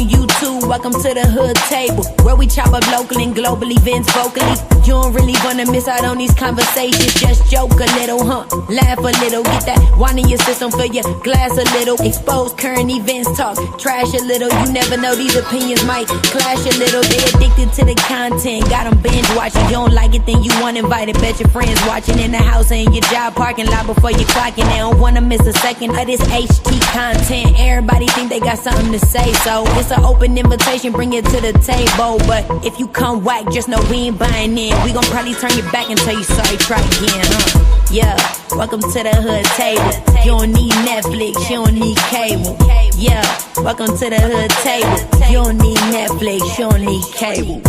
on YouTube. Welcome to the hood table, where we chop up local and global events vocally. You don't really wanna miss out on these conversations. Just joke a little, laugh a little. Get that wine in your system, fill your glass a little. Expose current events, talk trash a little. You never know, these opinions might clash a little. They addicted to the content, got them binge watching. You don't like it, then you want invited. Bet your friends watching in the house or in your job parking lot before you clocking. They don't wanna miss a second of this HT content. Everybody think they got something to say, so it's an open invitation, bring it to the table. But if you come whack, just know we ain't buying in. We gon' probably turn your back and tell you sorry, try again, Yeah, welcome to the hood table. You don't need Netflix, you don't need cable. Yeah, welcome to the hood table. You don't need Netflix, you don't need cable.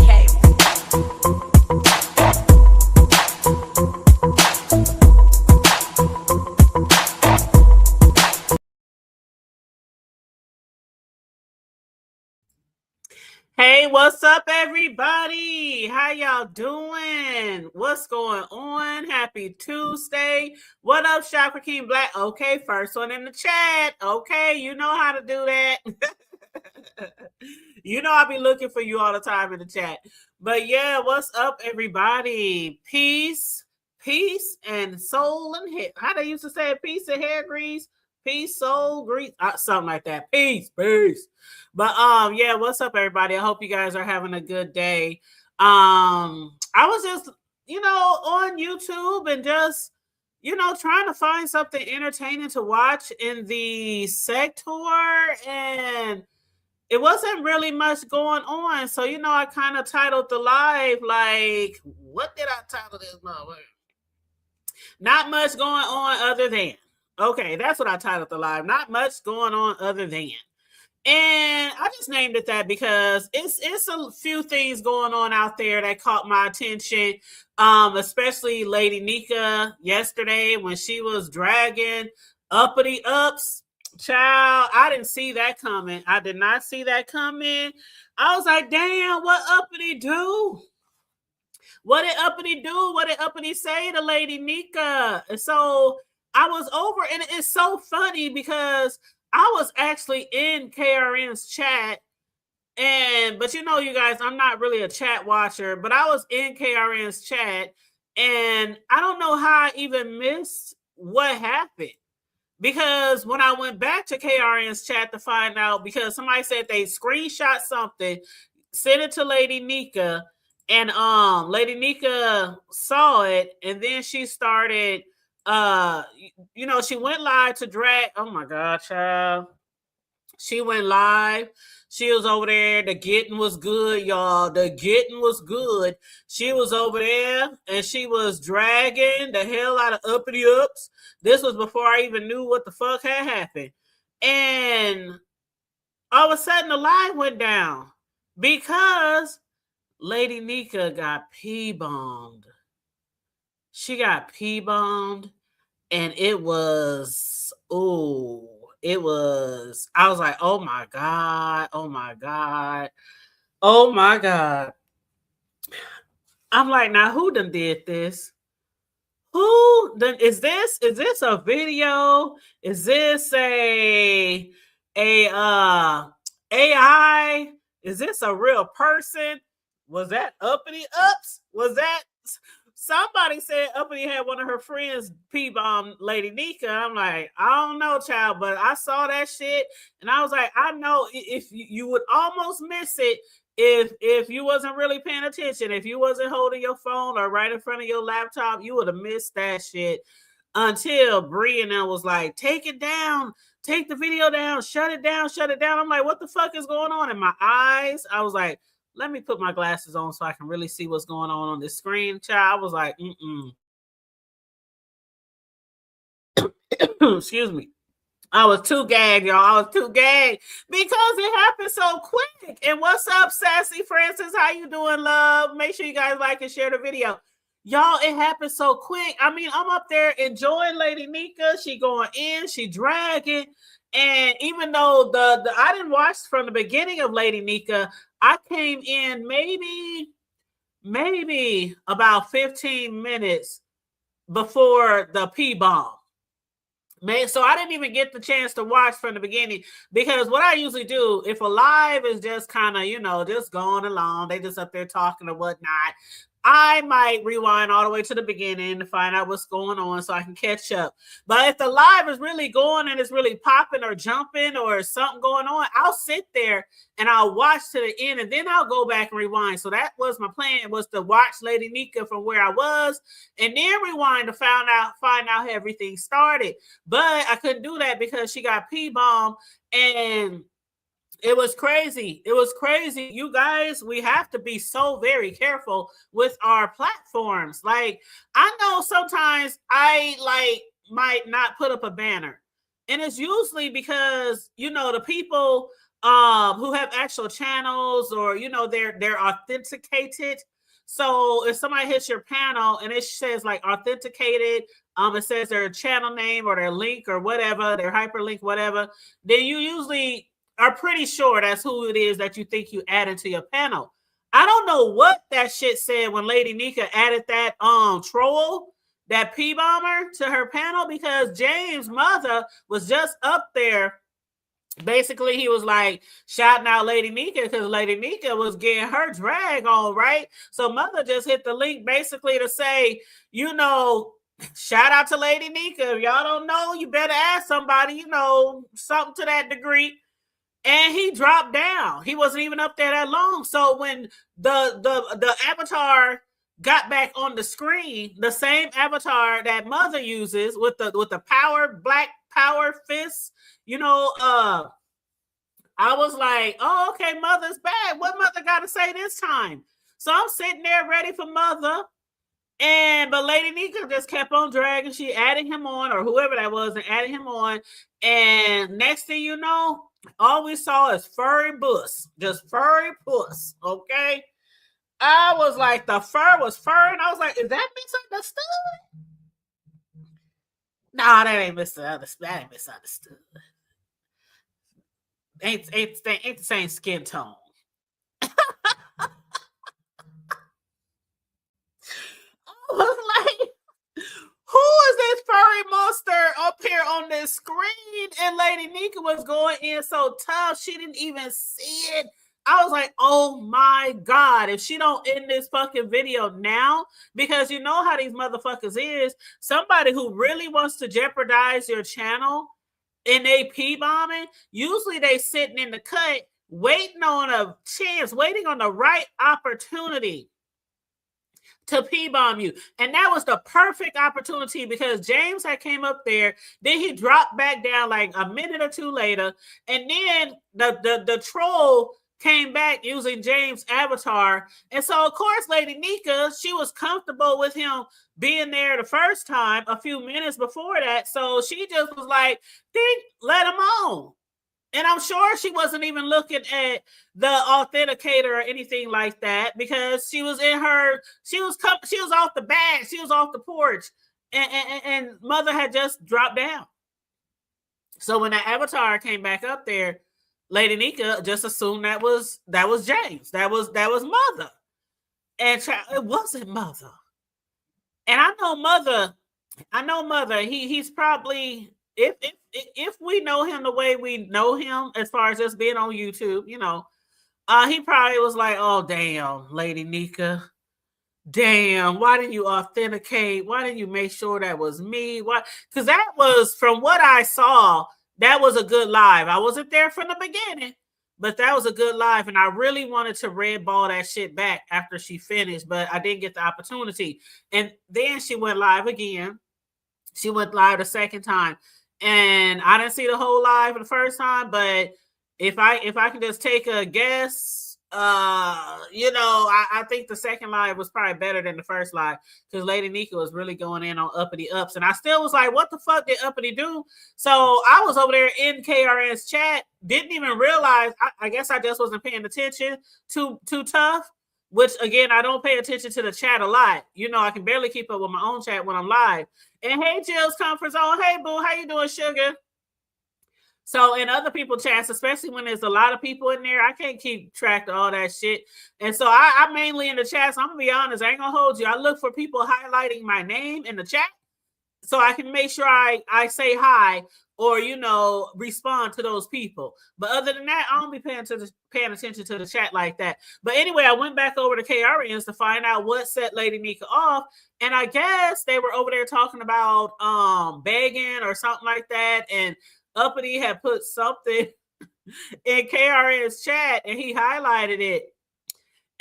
Hey, what's up, everybody? How y'all doing? What's going on? Happy Tuesday. What up, Chakra King Black? Okay, first one in the chat. Okay, you know how to do that. You know I'll be looking for you all the time in the chat. But yeah, what's up, everybody? Peace, and soul and hair. How they used to say it? Peace and hair grease. Peace, soul, grease. Something like that. Peace. But yeah, what's up, everybody? I hope you guys are having a good day. I was just, on YouTube and just, trying to find something entertaining to watch in the sector, and it wasn't really much going on. So, I kind of titled the live, like, what did I title this? Not much going on other than. Okay, that's what I titled the live. Not much going on other than. And I just named it that because it's a few things going on out there that caught my attention, especially Lady Nika yesterday when she was dragging Uppity Ups. Child, I didn't see that coming. I did not see that coming. I was like, damn, what Uppity do? What did Uppity do? What did Uppity say to Lady Nika? And so I was over, and it's so funny because I was actually in KRN's chat, but you guys, I'm not really a chat watcher, but I was in KRN's chat, and I don't know how I even missed what happened, because when I went back to KRN's chat to find out, because somebody said they screenshot something, sent it to Lady Nika, and Lady Nika saw it, and then she started she went live to drag. Oh my God, child. She went live. She was over there. The getting was good, y'all. The getting was good. She was over there and she was dragging the hell out of Uppity Ups. This was before I even knew what the fuck had happened. And all of a sudden the live went down because Lady Nika got P-bombed. She got P-bombed, and it was, I was like, oh my God. I'm like, now who done did this? Who done, is this a video? Is this a AI? Is this a real person? Was that Uppity Ups? Was that... Somebody said Uppity had one of her friends P-bomb Lady Nika. I'm like, I don't know, child, but I saw that shit, and I was like, I know if you would almost miss it if you wasn't really paying attention, if you wasn't holding your phone or right in front of your laptop, you would have missed that shit until Bree and them was like, take it down, take the video down, shut it down. I'm like, what the fuck is going on in my eyes? I was like, let me put my glasses on so I can really see what's going on this screen, child. I was like, Excuse me. I was too gagged, y'all. I was too gagged because it happened so quick. And what's up, Sassy Francis? How you doing, love? Make sure you guys like and share the video. Y'all, it happened so quick. I mean, I'm up there enjoying Lady Nika. She going in, she dragging. And even though the I didn't watch from the beginning of Lady Nika, I came in maybe about 15 minutes before the P-bomb. So I didn't even get the chance to watch from the beginning, because what I usually do, if a live is just kind of, just going along, they just up there talking or whatnot, I might rewind all the way to the beginning to find out what's going on so I can catch up. But if the live is really going and it's really popping or jumping or something going on, I'll sit there and I'll watch to the end, and then I'll go back and rewind. So that was my plan, was to watch Lady Nika from where I was and then rewind to find out how everything started. But I couldn't do that because she got P-bombed, and it was crazy. It was crazy. You guys, we have to be so very careful with our platforms. Like, I know sometimes I might not put up a banner, and it's usually because, the people who have actual channels, or, they're authenticated. So if somebody hits your panel and it says like authenticated, it says their channel name or their link or whatever, their hyperlink, whatever, then you usually are pretty sure that's who it is that you think you added to your panel. I don't know what that shit said when Lady Nika added that troll, that P-bomber, to her panel, because James' mother was just up there. Basically, he was like shouting out Lady Nika because Lady Nika was getting her drag on, right? So mother just hit the link basically to say, shout out to Lady Nika. If y'all don't know, you better ask somebody, something to that degree. And he dropped down. He wasn't even up there that long. So when the avatar got back on the screen, the same avatar that mother uses with the black power fist, I was like, oh, okay, mother's back. What mother got to say this time? So I'm sitting there ready for mother. But Lady Nika just kept on dragging. She added him on, or whoever that was, and added him on. And next thing you know, all we saw is furry puss, just furry puss. Okay, I was like, the fur was fur, and I was like, is that misunderstood? Nah, that ain't misunderstood. That ain't misunderstood. Ain't the same skin tone. I was like, who is this furry monster up here on this screen? And Lady Nika was going in so tough, she didn't even see it. I was like, oh my God, if she don't end this fucking video now, because you know how these motherfuckers is, somebody who really wants to jeopardize your channel and they P-bombing, usually they sitting in the cut waiting on a chance, waiting on the right opportunity to P-bomb you. And that was the perfect opportunity, because James had came up there, then he dropped back down like a minute or two later, and then the troll came back using James' avatar. And so of course Lady Nika, she was comfortable with him being there the first time a few minutes before that, so she just was like, let him on. And I'm sure she wasn't even looking at the authenticator or anything like that, because she was off the bag, she was off the porch, and mother had just dropped down. So when that avatar came back up there, Lady Nika just assumed that was James, that was mother, and it wasn't mother. And I know mother. He's probably, if we know him the way we know him, as far as just being on YouTube, he probably was like, oh, damn, Lady Nika. Damn, why didn't you authenticate? Why didn't you make sure that was me? Why? Because that was, from what I saw, that was a good live. I wasn't there from the beginning, but that was a good live. And I really wanted to red ball that shit back after she finished, but I didn't get the opportunity. And then she went live again. She went live the second time. And I didn't see the whole live the first time, but if I can just take a guess, I think the second live was probably better than the first live, because Lady Nika was really going in on uppity ups, and I still was like, what the fuck did uppity do? So I was over there in KRN's chat, didn't even realize. I guess I just wasn't paying attention too tough, which again, I don't pay attention to the chat a lot. I can barely keep up with my own chat when I'm live. And hey, Jill's Comfort Zone. Hey, boo, how you doing, sugar? So in other people's chats, especially when there's a lot of people in there, I can't keep track of all that shit. And so I'm mainly in the chats. I'm going to be honest. I ain't going to hold you. I look for people highlighting my name in the chat. so I can make sure I say hi or, you know, respond to those people. But other than that, I don't be paying attention to the chat like that. But anyway, I went back over to KRNs to find out what set Lady Nika off. And I guess they were over there talking about begging or something like that. And Uppity had put something in KRN's chat and he highlighted it.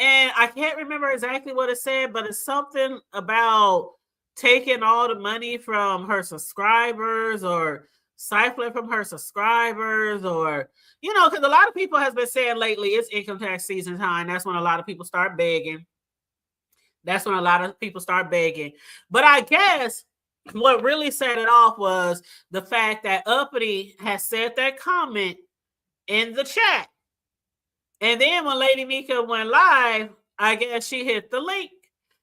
And I can't remember exactly what it said, but it's something about taking all the money from her subscribers or siphoning from her subscribers, or, you know, because a lot of people has been saying lately it's income tax season time. That's when a lot of people start begging. But I guess what really set it off was the fact that Uppity has said that comment in the chat. And then when Lady Nika went live, I guess she hit the link.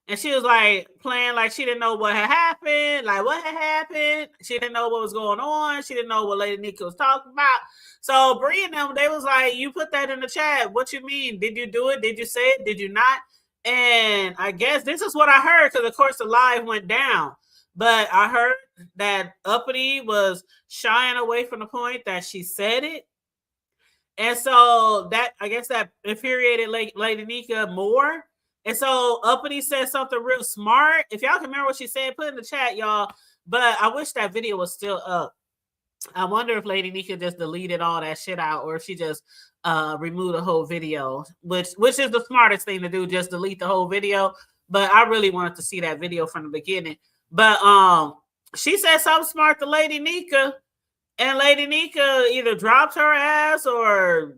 And she was like playing like she didn't know what had happened. Like, what had happened? She didn't know what was going on. She didn't know what Lady Nika was talking about. So Bree and them, they was like, you put that in the chat. What you mean? Did you do it? Did you say it? Did you not? And I guess this is what I heard, because of course the live went down. But I heard that Uppity was shying away from the point that she said it. And so that, I guess that infuriated Lady Nika more. And so Uppity said something real smart. If y'all can remember what she said, put in the chat, y'all. But I wish that video was still up. I wonder if Lady Nika just deleted all that shit out, or if she just removed the whole video, which is the smartest thing to do, just delete the whole video. But I really wanted to see that video from the beginning. But she said something smart to Lady Nika, and Lady Nika either dropped her ass or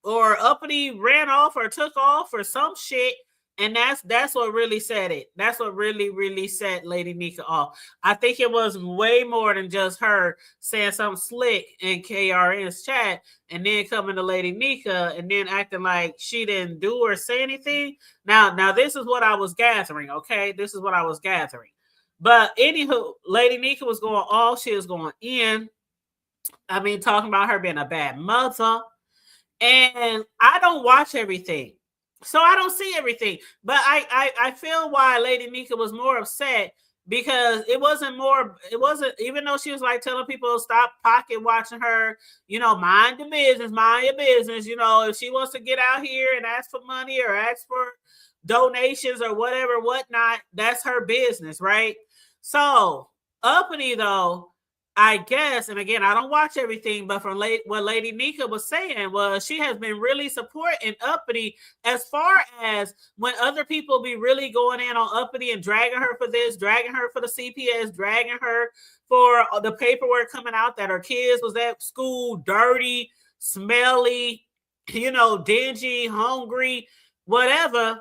Uppity ran off or took off or some shit. And that's what really said it. That's what really set Lady Nika off. I think it was way more than just her saying something slick in KRN's chat and then coming to Lady Nika and then acting like she didn't do or say anything. Now this is what I was gathering, okay? This is what I was gathering. But anywho, Lady Nika was going off. She was going in. I mean, talking about her being a bad mother. And I don't watch everything, so I don't see everything. But I feel why Lady Nika was more upset, because it wasn't, even though she was like telling people stop pocket watching her, you know, mind your business. You know, if she wants to get out here and ask for money or ask for donations or whatnot, that's her business, right? So Uppity, though, I guess, and again, I don't watch everything, but from what Lady Nika was saying was she has been really supporting Uppity, as far as when other people be really going in on Uppity and dragging her for this, dragging her for the CPS, dragging her for the paperwork coming out that her kids was at school dirty, smelly, you know, dingy, hungry, whatever.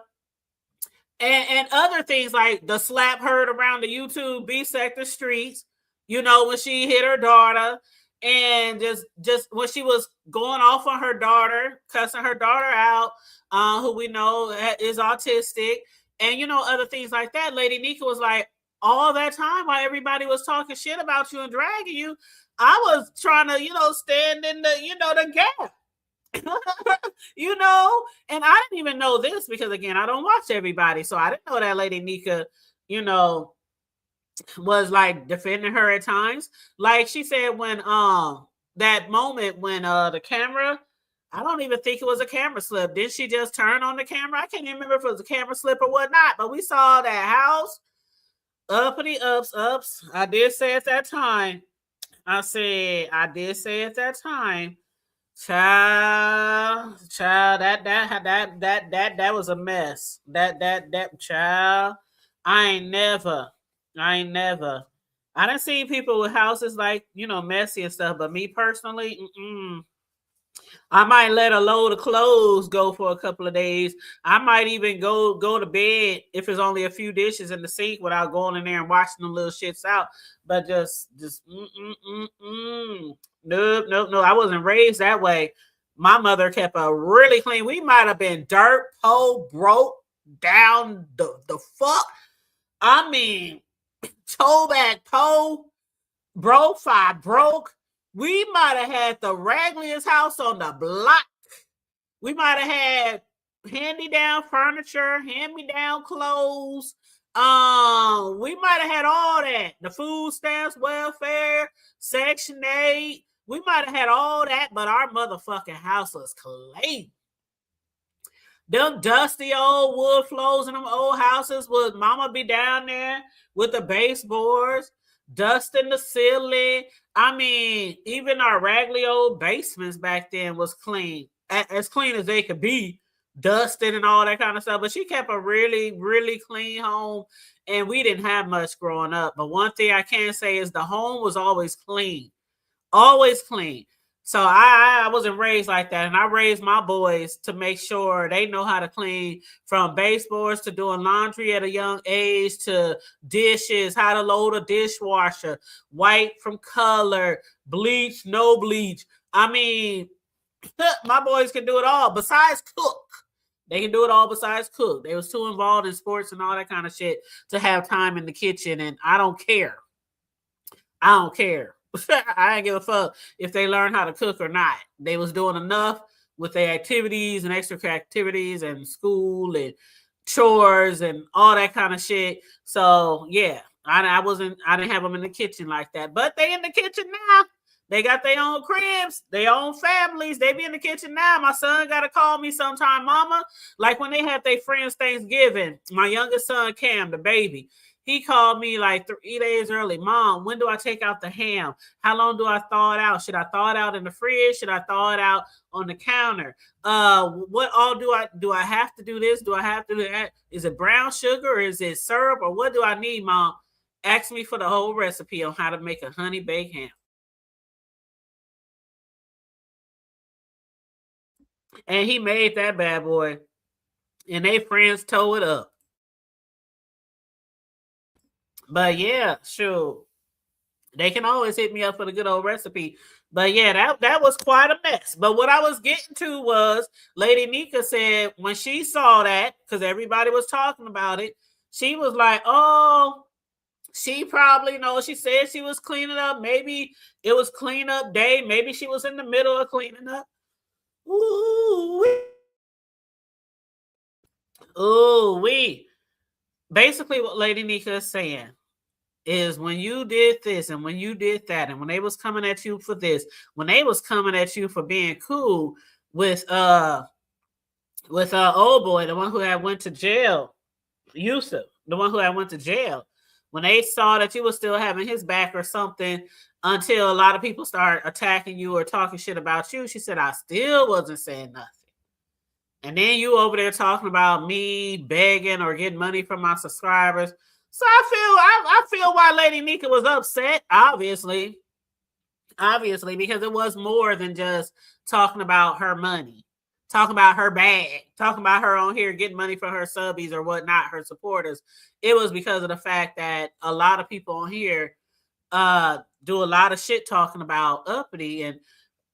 And other things like the slap heard around the YouTube B sector streets, you know, when she hit her daughter, and just when she was going off on her daughter, cussing her daughter out, who we know is autistic, and, you know, other things like that. Lady Nika was like, all that time while everybody was talking shit about you and dragging you, I was trying to, you know, stand in the, you know, the gap. You know, and I didn't even know this because, again, I don't watch everybody, so I didn't know that Lady Nika, you know, was like defending her at times. Like she said when that moment when the camera, I don't even think it was a camera slip. Did she just turn on the camera? I can't even remember if it was a camera slip or whatnot, but we saw that house uppity ups. I did say at that time, child, that was a mess. That child, I ain't never. I done seen people with houses like, you know, messy and stuff, but me personally, I might let a load of clothes go for a couple of days. I might even go to bed if it's only a few dishes in the sink without going in there and washing them little shits out. But just nope. I wasn't raised that way. My mother kept a really clean. We might have been dirt, poor, broke down the fuck. I mean, toe back, toe, broke. We might have had the raggliest house on the block. We might have had hand-me-down furniture, hand-me-down clothes, We might have had all that. The food stamps, welfare, Section 8. We might have had all that, but our motherfucking house was clean. Them dusty old wood floors in them old houses would mama be down there with the baseboards, dusting the ceiling. I mean, even our raggedy old basements back then was clean, as clean as they could be, dusted and all that kind of stuff. But she kept a really, really clean home, and we didn't have much growing up. But one thing I can say is the home was always clean, always clean. So I wasn't raised like that, and I raised my boys to make sure they know how to clean, from baseboards to doing laundry at a young age to dishes, how to load a dishwasher, white from color, bleach, no bleach. I mean, my boys can do it all besides cook. They can do it all besides cook. They was too involved in sports and all that kind of shit to have time in the kitchen, and I don't care. I don't care. I didn't give a fuck if they learned how to cook or not. They was doing enough with their activities and extra activities and school and chores and all that kind of shit. So yeah, I didn't have them in the kitchen like that. But they in the kitchen now. They got their own cribs, their own families. They be in the kitchen now. My son got to call me sometime, mama. Like when they had their friends Thanksgiving, my youngest son, Cam, the baby, he called me like 3 days early. Mom, when do I take out the ham? How long do I thaw it out? Should I thaw it out in the fridge? Should I thaw it out on the counter? What all do I have to do this? Do I have to do that? Is it brown sugar or is it syrup or what do I need, Mom? Ask me for the whole recipe on how to make a honey baked ham. And he made that bad boy. And they friends tore it up. But yeah, sure. They can always hit me up for the good old recipe. But yeah, that was quite a mess. But what I was getting to was Lady Nika said when she saw that, because everybody was talking about it, she was like, oh, she probably knows. She said she was cleaning up. Maybe it was cleanup day. Maybe she was in the middle of cleaning up. Ooh, we basically what Lady Nika is saying is when you did this and when you did that, and when they was coming at you for this, when they was coming at you for being cool with old boy, the one who had went to jail, Yusuf, the one who had went to jail, when they saw that you were still having his back or something, until a lot of people start attacking you or talking shit about you, she said, I still wasn't saying nothing. And then you over there talking about me begging or getting money from my subscribers. So I feel why Lady Nika was upset, obviously, because it was more than just talking about her money, talking about her bag, talking about her on here getting money for her subbies or whatnot, her supporters. It was because of the fact that a lot of people on here do a lot of shit talking about Uppity. And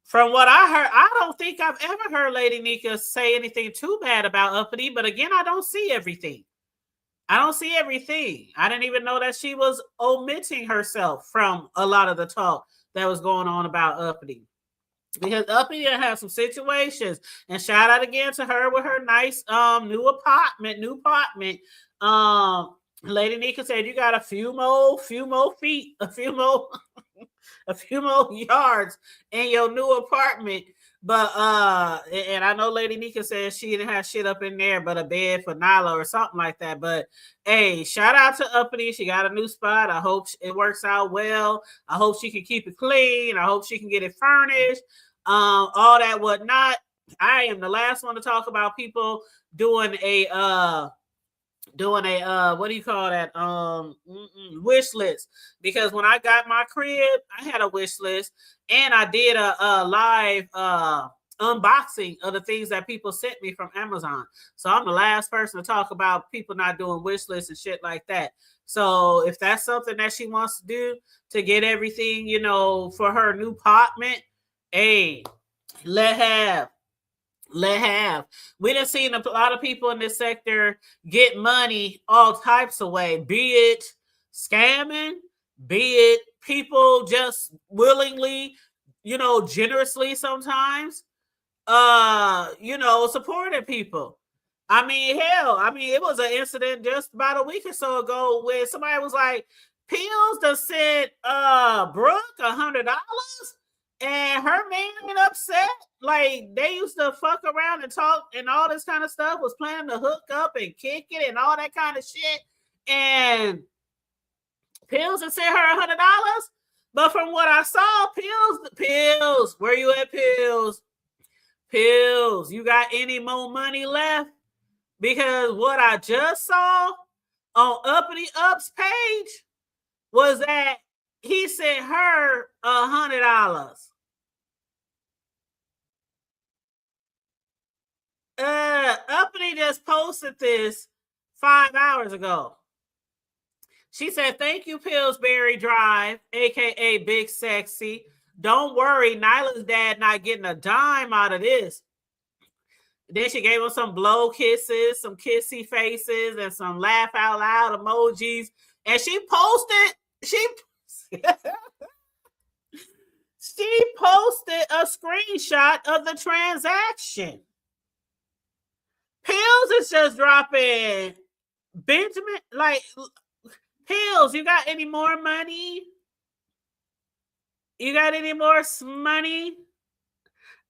from what I heard, I don't think I've ever heard Lady Nika say anything too bad about Uppity. But again, I don't see everything. I didn't even know that she was omitting herself from a lot of the talk that was going on about Uppity. Because Uppity had some situations. And shout out again to her with her nice new apartment. Lady Nika said you got a few more feet, a few more yards in your new apartment. But and I know Lady Nika said she didn't have shit up in there but a bed for Nyla or something like that. But hey, shout out to Uppity. She got a new spot. I hope it works out well. I hope she can keep it clean. I hope she can get it furnished. All that whatnot. I am the last one to talk about people doing a what do you call that, wish list, because when I got my crib I had a wish list and I did a live unboxing of the things that people sent me from Amazon. So I'm the last person to talk about people not doing wish lists and shit like that. So if that's something that she wants to do to get everything, for her new apartment, hey, let have. We done seen a lot of people in this sector get money all types of way, be it scamming, be it people just willingly, generously sometimes, supporting people. I mean, hell, it was an incident just about a week or so ago where somebody was like, Pills done sent Brooke $100 and her man get upset. Like they used to fuck around and talk and all this kind of stuff, was planning to hook up and kick it and all that kind of shit. And Pills had sent her $100. But from what I saw, Pills, where you at, Pills? Pills, you got any more money left? Because what I just saw on Uppity Up's page was that he sent her $100. Uppity just posted this 5 hours ago. She said, "Thank you, Pillsbury Drive, aka Big Sexy. Don't worry, Nyla's dad not getting a dime out of this." Then she gave him some blow kisses, some kissy faces, and some laugh out loud emojis. And she posted a screenshot of the transaction. Pills is just dropping Benjamin, like, Pills, you got any more money? You got any more money?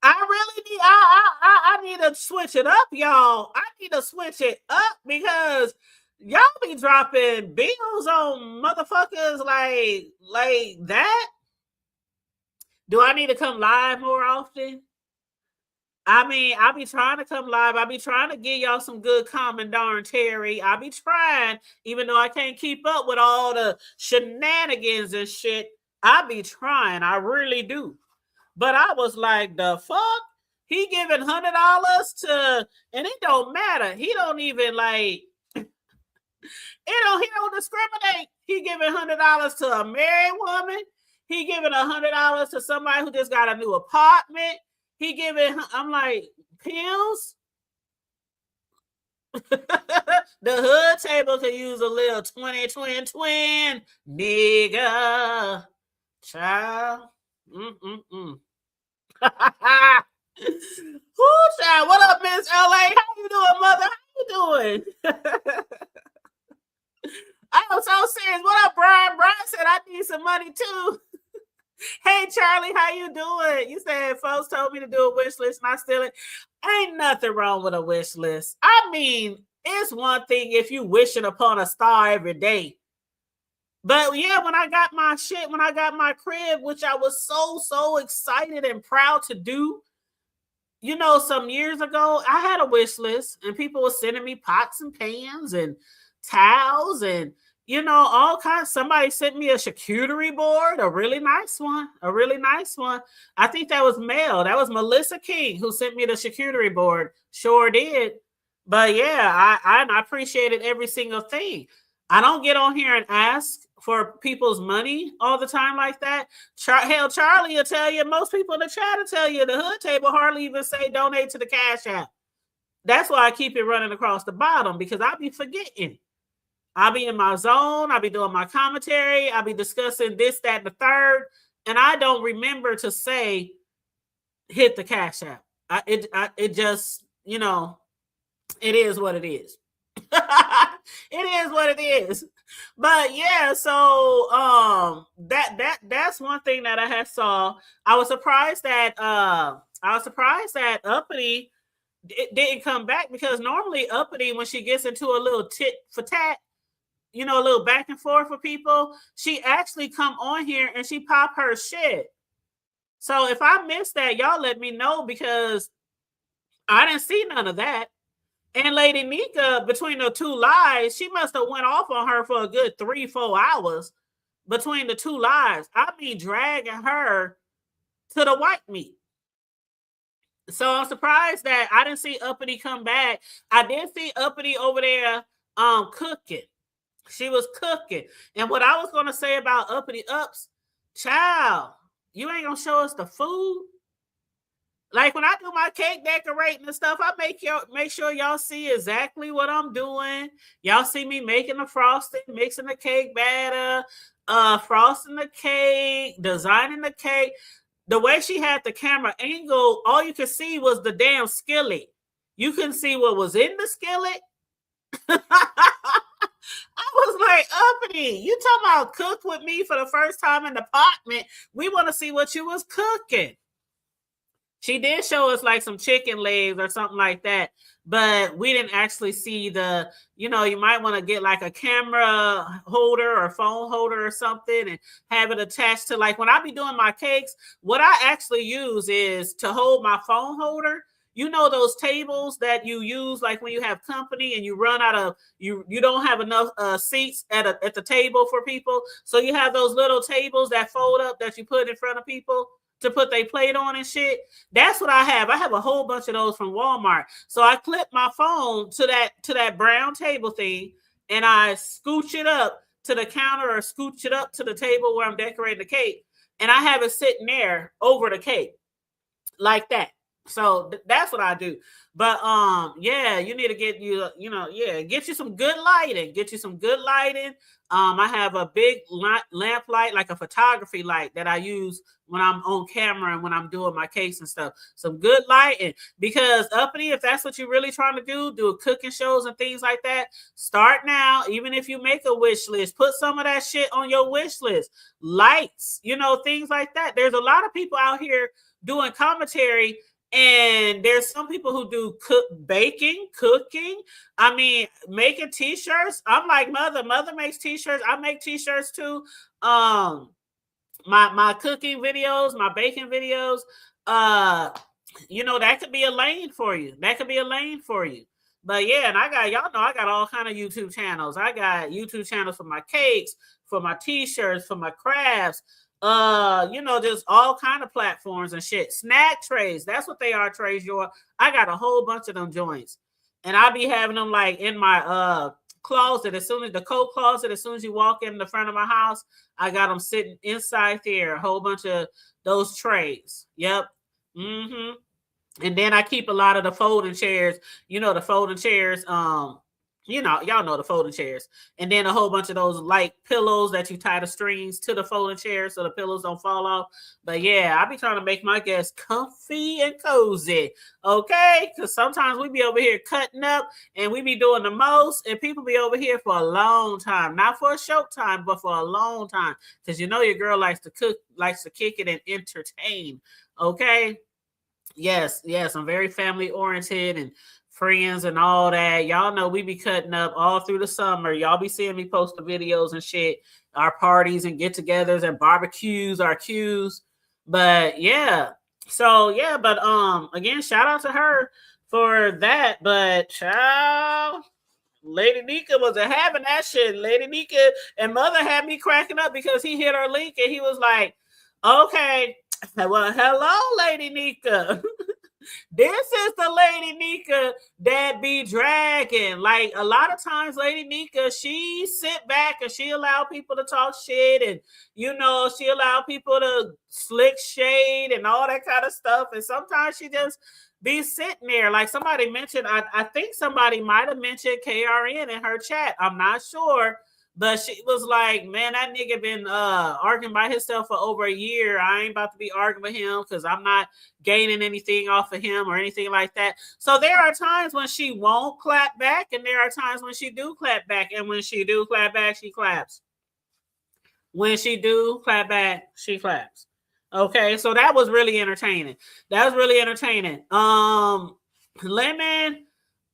I need to switch it up, y'all. I need to switch it up because y'all be dropping bills on motherfuckers like that. Do I need to come live more often? I mean, I be trying to come live. I be trying to give y'all some good commentary. I be trying, even though I can't keep up with all the shenanigans and shit. I be trying. I really do. But I was like, the fuck? He giving $100 to, and it don't matter. He don't even like, he don't discriminate. He giving $100 to a married woman. He giving $100 to somebody who just got a new apartment. He giving, I'm like, Pills? The hood table could use a little twin, nigga. Child. Who, child? What up, Miss LA? How you doing, mother? How you doing? I am so serious. What up, Brian? Brian said I need some money too. Hey, Charlie, how you doing? You said folks told me to do a wish list and I still ain't nothing wrong with a wish list. I mean, it's one thing if you wishing upon a star every day. But yeah, when I got my crib, which I was so excited and proud to do, you know, some years ago, I had a wish list and people were sending me pots and pans and towels and, you know, all kinds. Somebody sent me a charcuterie board, a really nice one. I think that was Mel. That was Melissa King who sent me the charcuterie board. Sure did. But yeah, I appreciated every single thing. I don't get on here and ask for people's money all the time like that. Hell, Charlie will tell you, most people in the chat will tell you, the hood table hardly even say donate to the Cash App. That's why I keep it running across the bottom, because I be forgetting. I'll be in my zone. I'll be doing my commentary. I'll be discussing this, that, and the third. And I don't remember to say, hit the Cash App. It just, you know, it is what it is. It is what it is. But yeah, so that's one thing that I had saw. I was surprised that Uppity didn't come back, because normally Uppity, when she gets into a little tit for tat, you know, a little back and forth with people, she actually come on here and she pop her shit. So if I missed that, y'all let me know, because I didn't see none of that. And Lady Nika, between the two lives, she must have went off on her for a good 3-4 hours between the two lives. I mean, dragging her to the white meat. So I'm surprised that I didn't see Uppity come back. I did see Uppity over there cooking. She was cooking. And what I was going to say about Uppity Ups, child, you ain't going to show us the food? Like when I do my cake decorating and stuff, I make sure y'all see exactly what I'm doing. Y'all see me making the frosting, mixing the cake batter, frosting the cake, designing the cake. The way she had the camera angle, all you could see was the damn skillet. You couldn't see what was in the skillet. I was like, Uppity, you talking about cook with me for the first time in the apartment. We want to see what you was cooking. She did show us like some chicken legs or something like that, but we didn't actually see the, you might want to get like a camera holder or phone holder or something and have it attached to, like, when I be doing my cakes, what I actually use is to hold my phone holder. Those tables that you use like when you have company and you run out of, you don't have enough seats at the table for people. So you have those little tables that fold up that you put in front of people to put their plate on and shit. That's what I have. I have a whole bunch of those from Walmart. So I clip my phone to that brown table thing and I scooch it up to the counter or scooch it up to the table where I'm decorating the cake. And I have it sitting there over the cake like that. So that's what I do. But yeah, you need to get get you some good lighting. Get you some good lighting. I have a big lamp light, like a photography light that I use when I'm on camera and when I'm doing my cakes and stuff. Some good lighting, because Uppity, if that's what you're really trying to do cooking shows and things like that, start now. Even if you make a wish list, put some of that shit on your wish list. Lights, things like that. There's a lot of people out here doing commentary. And there's some people who do cooking. I mean, making t-shirts. I'm like, mother makes t-shirts. I make t-shirts too. My cooking videos, my baking videos, that could be a lane for you. But yeah, and I got all kind of YouTube channels. I got YouTube channels for my cakes, for my t-shirts, for my crafts. Just all kind of platforms and shit. Snack trays, that's what they are, trays. I got a whole bunch of them joints, and I'll be having them like in my closet. As soon as the coat closet, as soon as you walk in the front of my house, I got them sitting inside there. A whole bunch of those trays. Yep. And then I keep a lot of the folding chairs. The folding chairs. Y'all know the folding chairs, and then a whole bunch of those light pillows that you tie the strings to the folding chairs so the pillows don't fall off. But yeah, I be trying to make my guests comfy and cozy, okay? Because sometimes we be over here cutting up and we be doing the most, and people be over here for a long time, not for a short time, but for a long time. Because your girl likes to cook, likes to kick it and entertain, okay? Yes, I'm very family oriented and friends and all that. Y'all know we be cutting up all through the summer. Y'all be seeing me post the videos and shit, our parties and get-togethers and barbecues, our cues. But yeah, so yeah, but again, shout out to her for that. But child, Lady Nika wasn't having that shit. Lady Nika and Mother had me cracking up because he hit her link and he was like, okay, well, hello, Lady Nika. This is the Lady Nika that be dragging. Like, a lot of times, Lady Nika, she sit back and she allow people to talk shit, and she allow people to slick shade and all that kind of stuff. And sometimes she just be sitting there. Like somebody mentioned, I think somebody might have mentioned KRN in her chat. I'm not sure. But she was like, man, that nigga been arguing by himself for over a year. I ain't about to be arguing with him because I'm not gaining anything off of him or anything like that. So there are times when she won't clap back, and there are times when she do clap back. And when she do clap back, she claps. When she do clap back, she claps. Okay, so that was really entertaining. Lemon,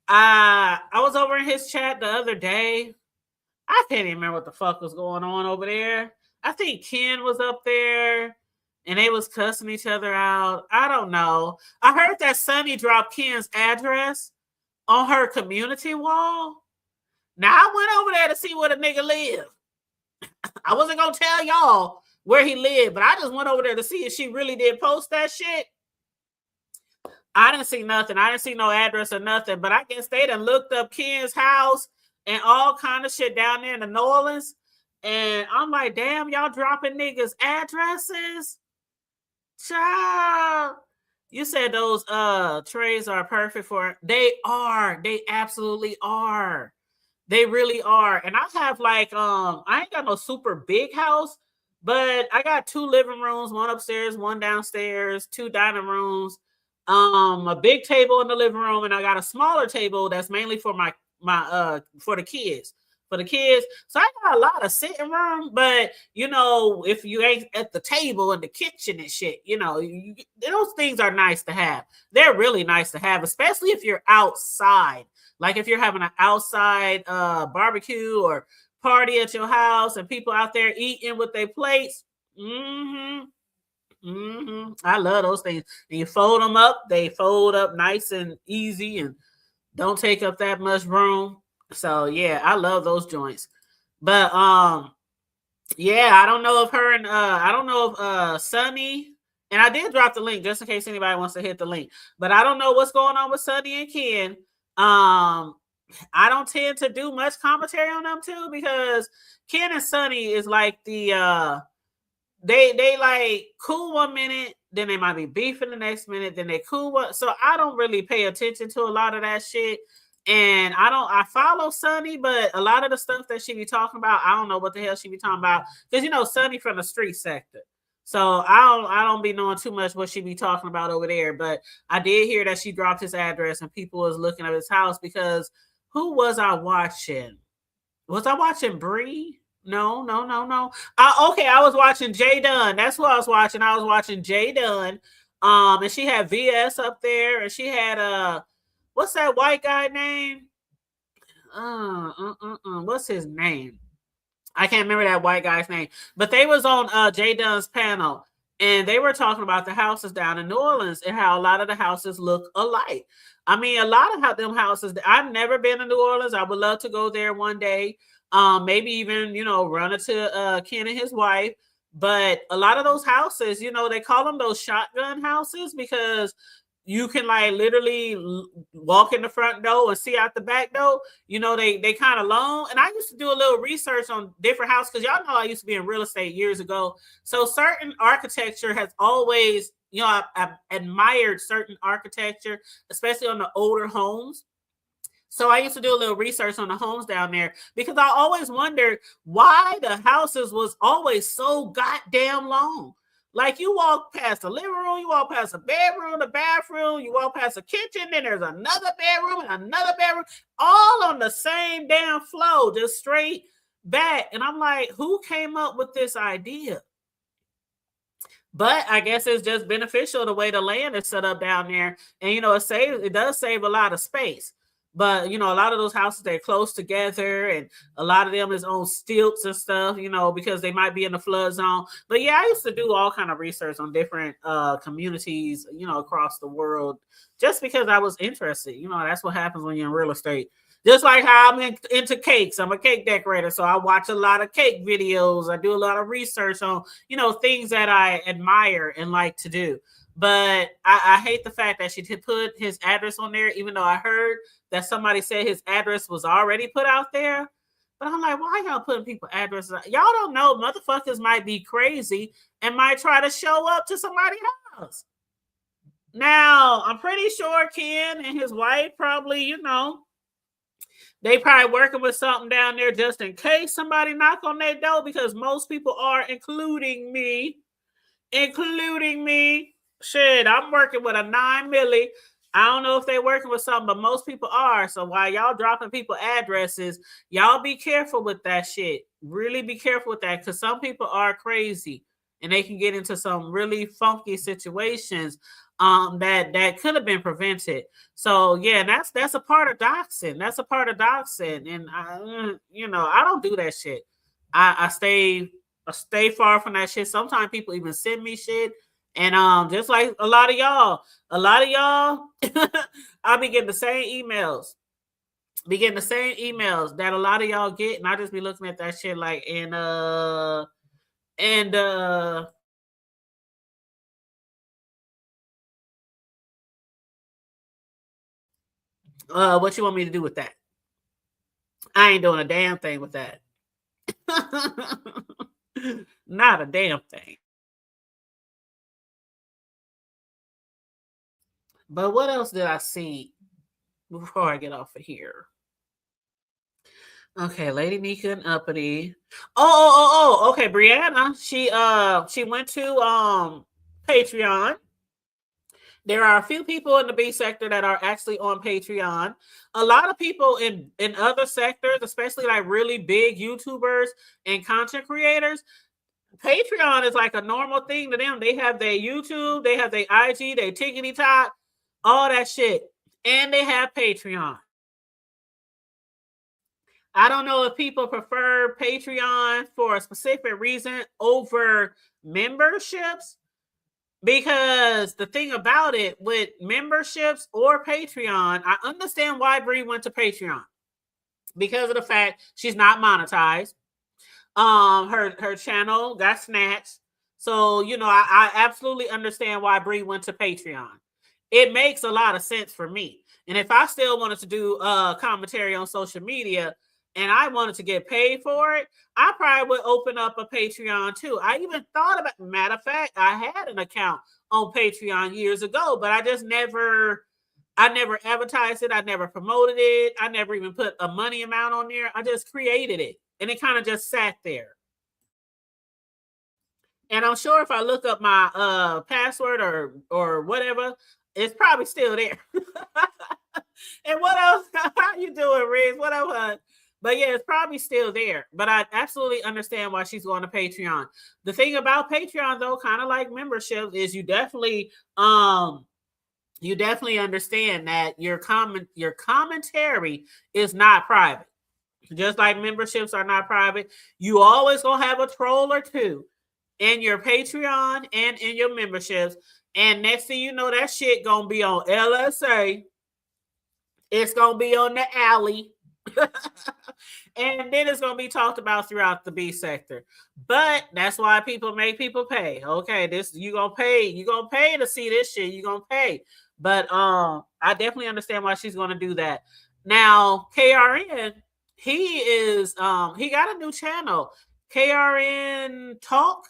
I was over in his chat the other day. I can't even remember what the fuck was going on over there. I think Ken was up there and they was cussing each other out. I don't know. I heard that Sunny dropped Ken's address on her community wall. Now, I went over there to see where the nigga lived. I wasn't going to tell y'all where he lived, but I just went over there to see if she really did post that shit. I didn't see nothing. I didn't see no address or nothing, but I guess they done looked up Ken's house and all kind of shit down there in the New Orleans. And I'm like, damn, y'all dropping niggas' addresses? Child. You said those trays are perfect for, they are. They absolutely are. They really are. And I have like, I ain't got no super big house, but I got 2 living rooms, 1 upstairs, 1 downstairs, 2 dining rooms. a big table in the living room, and I got a smaller table that's mainly for my for the kids. So I got a lot of sitting room, but if you ain't at the table in the kitchen and shit, those things are nice to have. They're really nice to have, especially if you're outside. Like if you're having an outside barbecue or party at your house and people out there eating with their plates. I love those things. And you fold them up, they fold up nice and easy and don't take up that much room. So yeah, I love those joints. But yeah, I don't know if Sunny, and I did drop the link just in case anybody wants to hit the link. But I don't know what's going on with Sunny and Ken. I don't tend to do much commentary on them too, because Ken and Sunny is like the they like cool one minute, then they might be beefing the next minute, then they cool. So I don't really pay attention to a lot of that shit. And I follow Sunny, but a lot of the stuff that she be talking about, I don't know what the hell she be talking about. Because Sunny from the street sector. So I don't be knowing too much what she be talking about over there. But I did hear that she dropped his address and people was looking at his house, because who was I watching? Was I watching Bree? No. I was watching Jay Dunn. That's who I was watching. I was watching Jay Dunn. And she had VS up there, and she had what's that white guy name? What's his name? I can't remember that white guy's name. But they was on Jay Dunn's panel, and they were talking about the houses down in New Orleans and how a lot of the houses look alike. I mean, a lot of them houses. I've never been to New Orleans. I would love to go there one day. Maybe even run into Ken and his wife. But a lot of those houses, they call them those shotgun houses, because you can like literally walk in the front door and see out the back door. They kind of long. And I used to do a little research on different houses, because y'all know I used to be in real estate years ago. So certain architecture has always, I've admired certain architecture, especially on the older homes. So I used to do a little research on the homes down there, because I always wondered why the houses was always so goddamn long. Like you walk past the living room, you walk past a bedroom, the bathroom, you walk past a kitchen, then there's another bedroom and another bedroom, all on the same damn flow, just straight back. And I'm like, who came up with this idea? But I guess it's just beneficial the way the land is set up down there. And, it does save a lot of space. But, a lot of those houses, they're close together, and a lot of them is on stilts and stuff, because they might be in the flood zone. But yeah, I used to do all kind of research on different communities, across the world, just because I was interested. That's what happens when you're in real estate. Just like how I'm into cakes. I'm a cake decorator, so I watch a lot of cake videos. I do a lot of research on, things that I admire and like to do. But I hate the fact that she put his address on there, even though I heard that somebody said his address was already put out there. But I'm like, why y'all putting people addresses out? Y'all don't know. Motherfuckers might be crazy and might try to show up to somebody's house. Now, I'm pretty sure Ken and his wife probably, they probably working with something down there just in case somebody knock on their door, because most people are, including me. Shit, I'm working with a 9 milli. I don't know if they're working with something, but most people are. So while y'all dropping people addresses, y'all be careful with that shit. Really be careful with that, because some people are crazy and they can get into some really funky situations that could have been prevented. So yeah, that's a part of doxing. That's a part of doxing. And I don't do that shit. I stay far from that shit. Sometimes people even send me shit. And just like a lot of y'all, I'll be getting the same emails. That a lot of y'all get, and I just be looking at that shit like, what you want me to do with that? I ain't doing a damn thing with that. Not a damn thing. But what else did I see before I get off of here? Okay, Lady Nika and Uppity. Okay, Brianna. She went to Patreon. There are a few people in the B sector that are actually on Patreon. A lot of people in other sectors, especially like really big YouTubers and content creators, Patreon is like a normal thing to them. They have their YouTube, they have their IG, their TikTok, all that shit. And they have Patreon. I don't know if people prefer Patreon for a specific reason over memberships, because the thing about it with memberships or Patreon, I understand why Bree went to Patreon, because of the fact she's not monetized. Her channel got snatched. So, you know, I absolutely understand why Bree went to Patreon. It makes a lot of sense for me. And if I still wanted to do commentary on social media and I wanted to get paid for it, I probably would open up a Patreon too. I even thought about, matter of fact, I had an account on Patreon years ago, but I just never advertised it. I never promoted it. I never even put a money amount on there. I just created it and it kind of just sat there. And I'm sure if I look up my password or whatever, it's probably still there. And what else? How you doing, Riz? What else? But yeah, it's probably still there. But I absolutely understand why she's going to Patreon. The thing about Patreon, though, kind of like membership, is you definitely understand that your commentary is not private. Just like memberships are not private, you always gonna have a troll or two in your Patreon and in your memberships. And next thing you know, that shit gonna be on LSA. It's gonna be on the alley. And then it's gonna be talked about throughout the B sector. But that's why people make people pay. Okay, this you gonna pay to see this shit. You gonna pay. But I definitely understand why she's gonna do that. Now, KRN, he got a new channel, KRN Talk.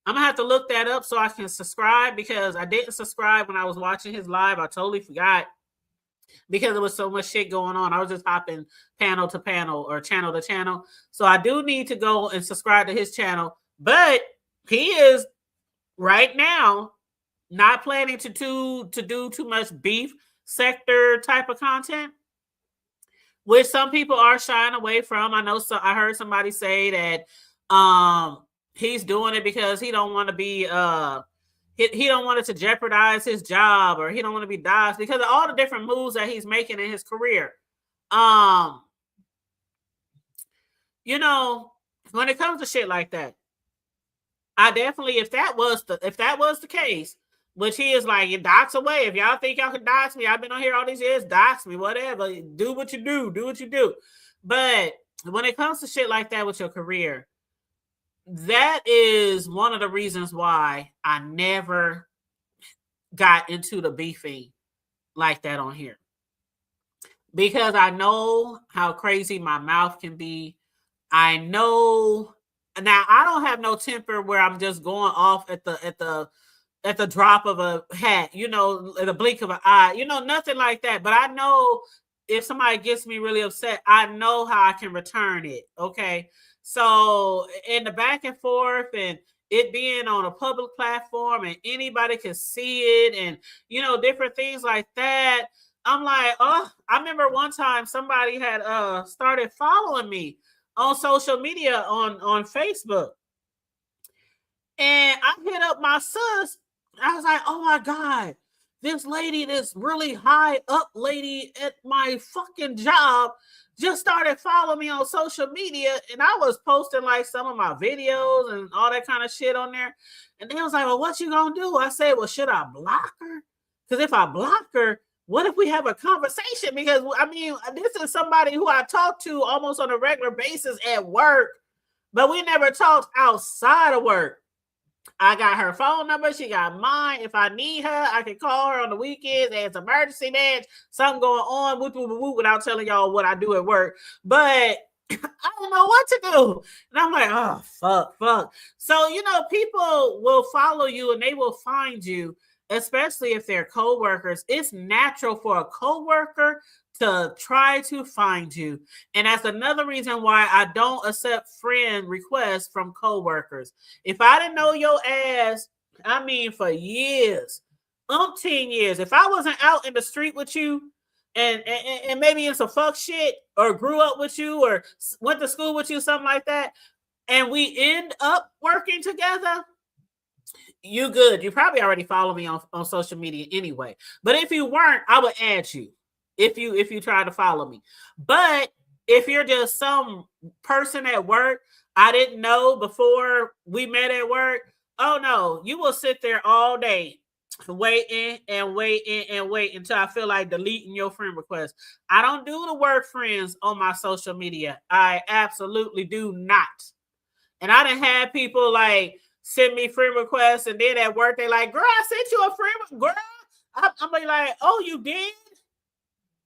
I'm gonna have to look that up so I can subscribe, because I didn't subscribe when I was watching his live. I totally forgot because there was so much shit going on. I was just hopping panel to panel or channel to channel. So I do need to go and subscribe to his channel. But he is right now not planning to do too much beef sector type of content, which some people are shying away from. I know, so I heard somebody say that he's doing it because he don't want to be he don't want it to jeopardize his job, or he don't want to be dodged because of all the different moves that he's making in his career. You know, when it comes to shit like that, I definitely, if that was the case, which he is like, dox away. If y'all think y'all can dox me, I've been on here all these years, dox me, whatever. Do what you do. But when it comes to shit like that with your career, that is one of the reasons why I never got into the beefing like that on here. Because I know how crazy my mouth can be. I know now I don't have no temper where I'm just going off at the drop of a hat, you know, at a blink of an eye, you know, nothing like that. But I know if somebody gets me really upset, I know how I can return it. Okay. So in the back and forth and it being on a public platform and anybody can see it and, you know, different things like that. I'm like, oh, I remember one time somebody had started following me on social media on Facebook. And I hit up my sis. I was like, oh my God, this lady, this really high up lady at my fucking job just started following me on social media. And I was posting like some of my videos and all that kind of shit on there. And they was like, well, what you gonna do? I said, well, should I block her? Because if I block her, what if we have a conversation? Because I mean, this is somebody who I talk to almost on a regular basis at work, but we never talked outside of work. I got her phone number. She got mine. If I need her, I can call her on the weekends. There's an emergency, man. Something going on, without telling y'all what I do at work. But I don't know what to do. And I'm like, oh, fuck. So, you know, people will follow you and they will find you, especially if they're coworkers. It's natural for a coworker to try to find you. And that's another reason why I don't accept friend requests from coworkers. If I didn't know your ass, I mean, for years, umpteen years. If I wasn't out in the street with you and maybe in some fuck shit or grew up with you or went to school with you, something like that, and we end up working together, you good. You probably already follow me on social media anyway. But if you weren't, I would add you if you try to follow me. But if you're just some person at work I didn't know before we met at work, oh no, you will sit there all day waiting and waiting and wait until I feel like deleting your friend request. I don't do the work friends on my social media. I absolutely do not. And I done had people like send me friend requests, and then at work they like, girl, I sent you a friend, girl. I'm like, oh, you did?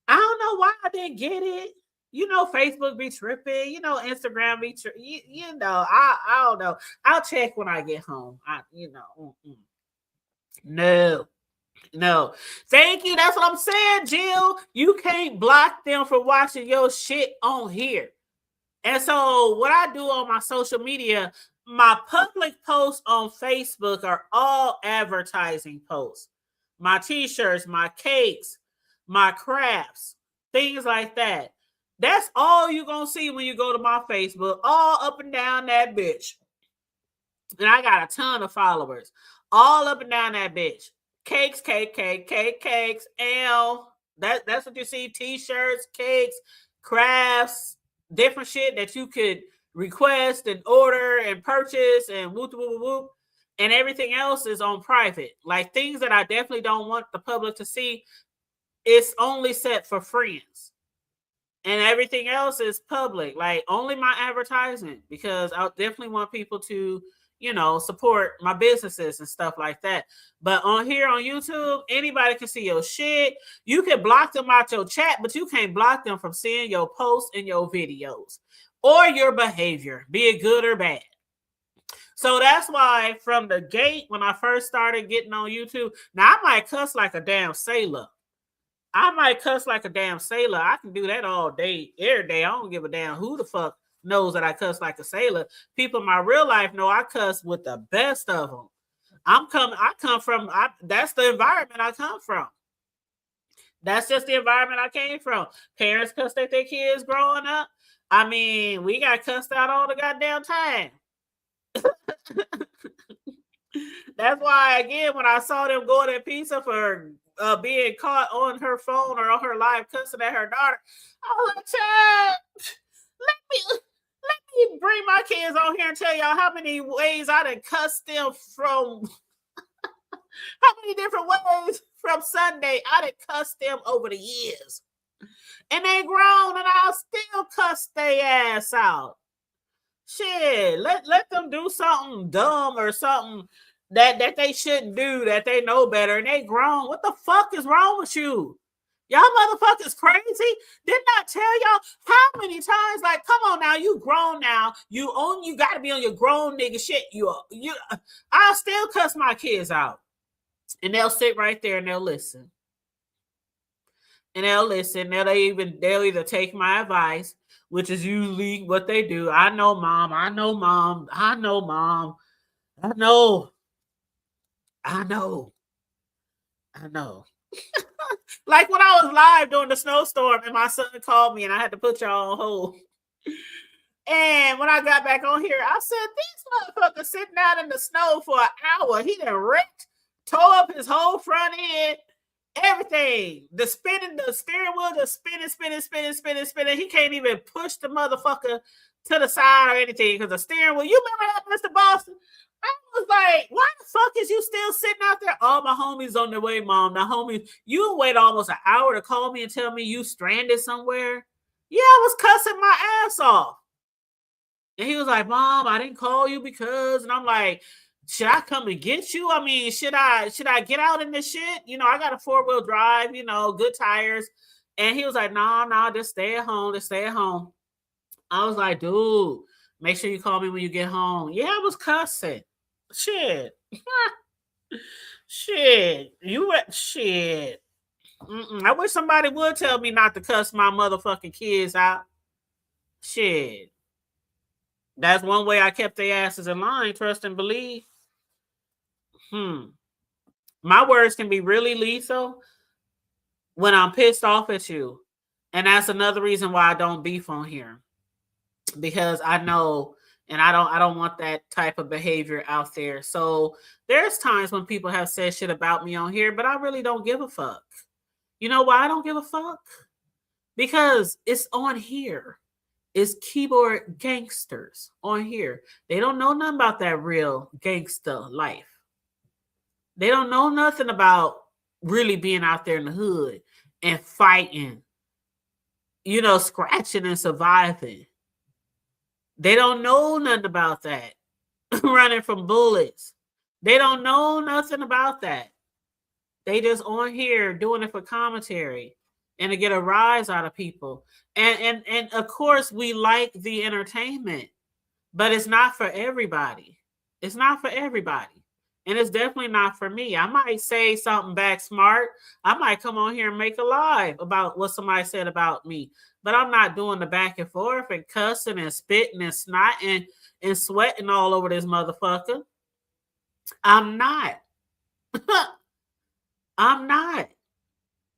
I don't know why I didn't get it. You know, Facebook be tripping. You know, Instagram be tripping. You know, I don't know. I'll check when I get home. No. Thank you. That's what I'm saying, Jill. You can't block them from watching your shit on here. And so what I do on my social media, my public posts on Facebook are all advertising posts. My t-shirts, my cakes, my crafts, things like that. That's all you're going to see when you go to my Facebook, all up and down that bitch. And I got a ton of followers, all up and down that bitch. Cakes, cakes, L. That's what you see, t-shirts, cakes, crafts, different shit that you could request and order and purchase and whoop, whoop, whoop. And everything else is on private. Like things that I definitely don't want the public to see, it's only set for friends. And everything else is public, like only my advertisement, because I definitely want people to, you know, support my businesses and stuff like that. But on here on YouTube, anybody can see your shit. You can block them out your chat, but you can't block them from seeing your posts and your videos or your behavior, be it good or bad. So that's why from the gate, when I first started getting on YouTube, now I might cuss like a damn sailor. I can do that all day, every day. I don't give a damn who the fuck knows that I cuss like a sailor. People in my real life know I cuss with the best of them. That's the environment I come from. That's just the environment I came from. Parents cussed at their kids growing up. I mean, we got cussed out all the goddamn time. That's why, again, when I saw them going at pizza for being caught on her phone or on her live cussing at her daughter, I was like, child, let me bring my kids on here and tell y'all how many ways I done cussed them from, how many different ways from Sunday I done cussed them over the years. And they grown and I'll still cuss their ass out. Shit, let them do something dumb or something that they shouldn't do, that they know better, and they grown. What the fuck is wrong with you? Y'all motherfuckers crazy? Didn't I tell y'all how many times? Like, come on now, you grown now. You gotta be on your grown nigga shit. I'll still cuss my kids out. And they'll sit right there and they'll listen. They'll either take my advice, which is usually what they do. I know, mom. Like when I was live during the snowstorm and my son called me and I had to put y'all on hold. And when I got back on here, I said, this motherfucker sitting out in the snow for an hour. He done wrecked, tore up his whole front end, everything. The steering wheel just spinning. He can't even push the motherfucker to the side or anything because the steering wheel. You remember that, Mr. Boston? I was like, why the fuck is you still sitting out there? All my homies on their way, mom. The homies, you wait almost an hour to call me and tell me you stranded somewhere. Yeah, I was cussing my ass off. And he was like, Mom, I didn't call you because, and I'm like, should I come and get you? I mean, should I get out in this shit? You know, I got a 4-wheel drive, you know, good tires. And he was like, no, just stay at home. I was like, dude, make sure you call me when you get home. Yeah, I was cussing. Shit. Shit. I wish somebody would tell me not to cuss my motherfucking kids out. Shit. That's one way I kept their asses in line, trust and believe. My words can be really lethal when I'm pissed off at you. And that's another reason why I don't beef on here. Because I know, and I don't want that type of behavior out there. So there's times when people have said shit about me on here, but I really don't give a fuck. You know why I don't give a fuck? Because it's on here. It's keyboard gangsters on here. They don't know nothing about that real gangster life. They don't know nothing about really being out there in the hood and fighting, you know, scratching and surviving. They don't know nothing about that. Running from bullets. They don't know nothing about that. They just on here doing it for commentary and to get a rise out of people. And of course we like the entertainment, but it's not for everybody. It's not for everybody. And it's definitely not for me. I might say something back smart. I might come on here and make a live about what somebody said about me. But I'm not doing the back and forth and cussing and spitting and snotting and sweating all over this motherfucker. I'm not. I'm not.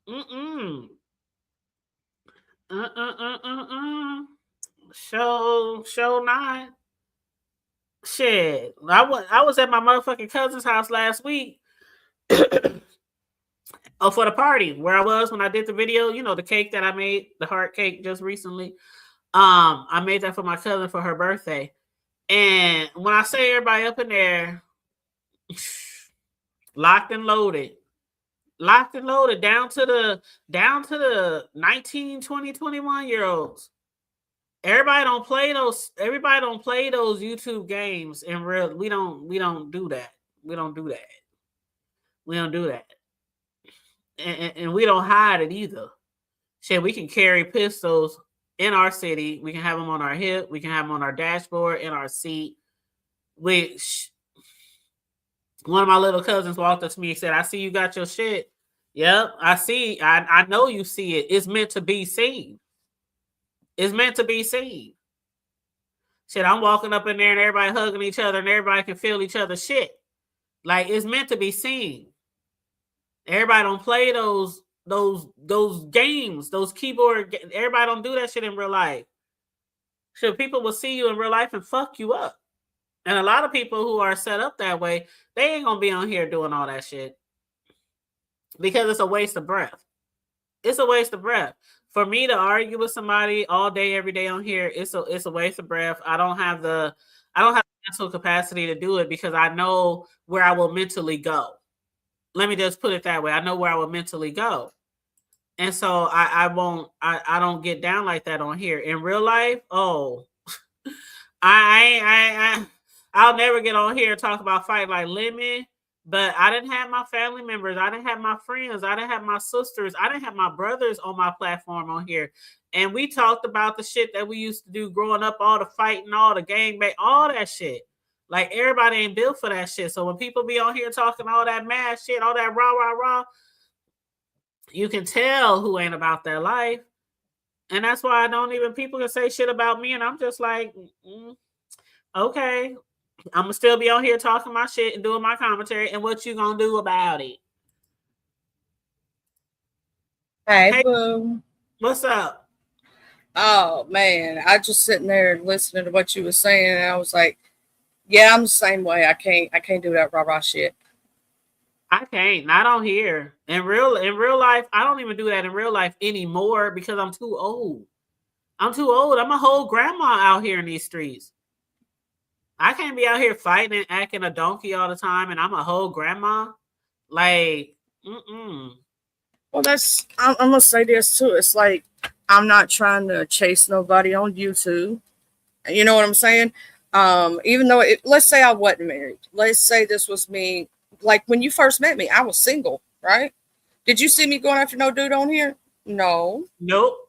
Mm-mm. Show not. Shit. I was at my motherfucking cousin's house last week. Oh, for the party where I was when I did the video, you know, the cake that I made, the heart cake just recently. I made that for my cousin for her birthday. And when I say everybody up in there, locked and loaded down to the 19, 20, 21 year olds. Everybody don't play those YouTube games in real. We don't do that. We don't do that. And we don't hide it either. Shit, we can carry pistols in our city. We can have them on our hip. We can have them on our dashboard, in our seat. Which one of my little cousins walked up to me and said, "I see you got your shit." Yep, I see. I know you see it. It's meant to be seen. It's meant to be seen. Shit, I'm walking up in there and everybody hugging each other and everybody can feel each other's shit. Like, it's meant to be seen. Everybody don't play those games, those keyboard. Everybody don't do that shit in real life. Shit, people will see you in real life and fuck you up. And a lot of people who are set up that way, they ain't gonna be on here doing all that shit because it's a waste of breath. It's a waste of breath. For me to argue with somebody all day, every day on here, it's a waste of breath. I don't have the mental capacity to do it because I know where I will mentally go. Let me just put it that way. I know where I will mentally go. And so I don't get down like that on here. In real life, I'll never get on here and talk about fight like Lemon. But I didn't have my family members. I didn't have my friends. I didn't have my sisters. I didn't have my brothers on my platform on here. And we talked about the shit that we used to do growing up, all the fighting, all the gangbang, all that shit. Like, everybody ain't built for that shit. So when people be on here talking all that mad shit, all that rah, you can tell who ain't about that life. And that's why people can say shit about me. And I'm just like, okay. I'm gonna still be on here talking my shit and doing my commentary, and what you gonna do about it? Hey, boo. What's up? Oh man, I just sitting there listening to what you were saying, and I was like, yeah, I'm the same way. I can't do that rah shit. I can't. Not on here. In real life, I don't even do that in real life anymore because I'm too old. I'm a whole grandma out here in these streets. I can't be out here fighting and acting a donkey all the time, and I'm a whole grandma. Like, Well, I'm gonna say this too. It's like, I'm not trying to chase nobody on YouTube. You know what I'm saying? Even though let's say I wasn't married. Let's say this was me. Like, when you first met me, I was single, right? Did you see me going after no dude on here? No. Nope.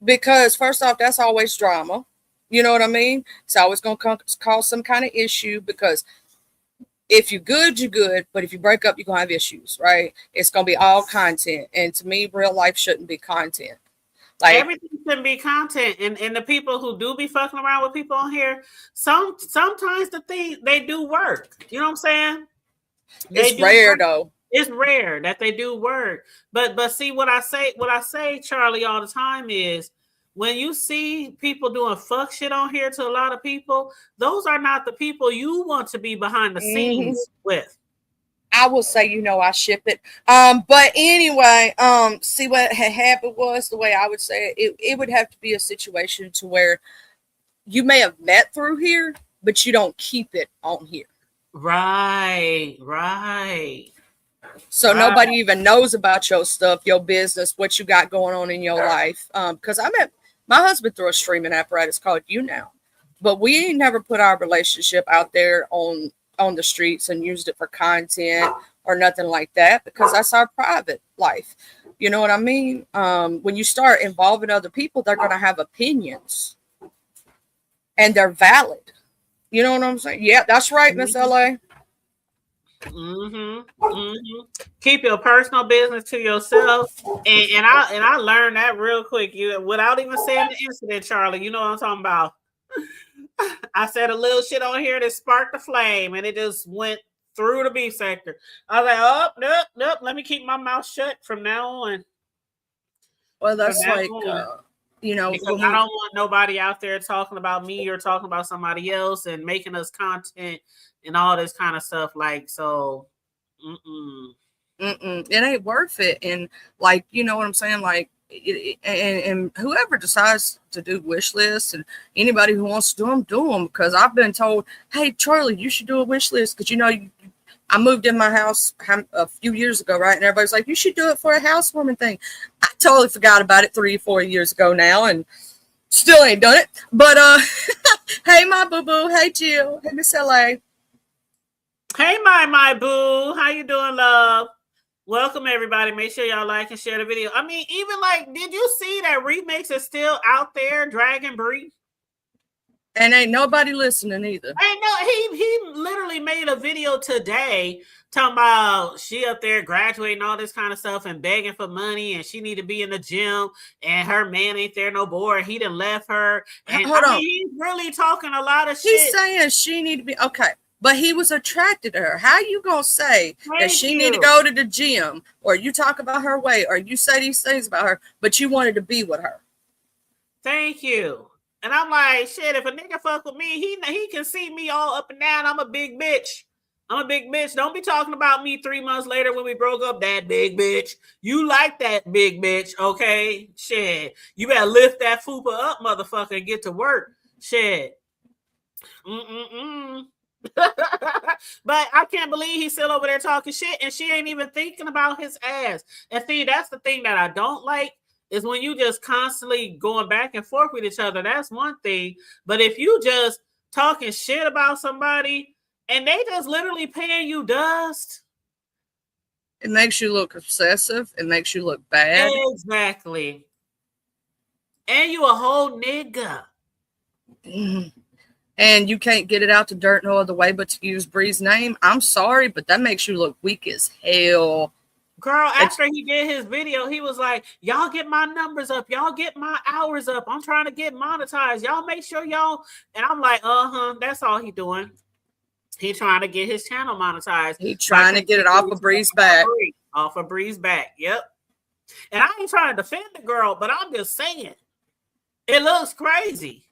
Because first off, that's always drama. You know what I mean? It's always going to cause some kind of issue, because if you're good, you're good. But if you break up, you're going to have issues, right? It's going to be all content. And to me, real life shouldn't be content. Like, everything shouldn't be content. And the people who do be fucking around with people on here, sometimes the thing, they do work. You know what I'm saying? It's rare, though. It's rare that they do work. But see what I say, Charlie, all the time is when you see people doing fuck shit on here to a lot of people, those are not the people you want to be behind the scenes with. I will say, I ship it. But anyway, see what had happened was the way I would say it would have to be a situation to where you may have met through here, but you don't keep it on here. Right. So nobody even knows about your stuff, your business, what you got going on in your life. Because I met my husband through a streaming apparatus called YouNow, but we never put our relationship out there on the streets and used it for content or nothing like that, because that's our private life. You know what I mean? When you start involving other people, they're going to have opinions and they're valid. You know what I'm saying? Yeah, that's right, Miss LA. Keep your personal business to yourself, and I learned that real quick. Without even saying the incident, Charlie. You know what I'm talking about. I said a little shit on here that sparked the flame, and it just went through the beef sector. I was like, oh, nope. Let me keep my mouth shut from now on. Well, that's like, because I don't want nobody out there talking about me or talking about somebody else and making us content and all this kind of stuff. Like, so, it ain't worth it. And like, you know what I'm saying? Like, and whoever decides to do wish lists, and anybody who wants to do them, because I've been told, hey, Charlie, you should do a wish list, because I moved in my house a few years ago, right? And everybody's like, you should do it for a housewarming thing. I totally forgot about it 3 or 4 years ago now, and still ain't done it. But hey, my boo-boo. Hey, Jill. Hey, Miss LA. Hey, my boo. How you doing, love? Welcome, everybody. Make sure y'all like and share the video. I mean, even like, did you see that Remix is still out there, Dragon Bree? And ain't nobody listening either. He literally made a video today talking about she up there graduating, all this kind of stuff, and begging for money, and she need to be in the gym, and her man ain't there no more. He done left her. And Hold on. He's really talking a lot of shit. He's saying she need to be okay. But he was attracted to her. How you gonna say that she need to go to the gym, or you talk about her weight, or you say these things about her, but you wanted to be with her? Thank you. And I'm like, shit, if a nigga fuck with me, he can see me all up and down. I'm a big bitch. Don't be talking about me 3 months later when we broke up, that big bitch. You like that big bitch, okay? Shit. You better lift that fupa up, motherfucker, and get to work. Shit. But I can't believe he's still over there talking shit, and she ain't even thinking about his ass. And see, that's the thing that I don't like, is when you just constantly going back and forth with each other. That's one thing. But if you just talking shit about somebody and they just literally paying you dust, it makes you look obsessive. It makes you look bad. Exactly. And you a whole nigga. And you can't get it out to dirt no other way but to use Bree's name. I'm sorry, but that makes you look weak as hell. Girl, after he did his video, he was like, y'all get my numbers up. Y'all get my hours up. I'm trying to get monetized. Y'all make sure y'all. And I'm like, that's all he doing. He trying to get his channel monetized. He trying to get it off of Bree's back. Off of Bree's back. Yep. And I ain't trying to defend the girl, but I'm just saying, it looks crazy.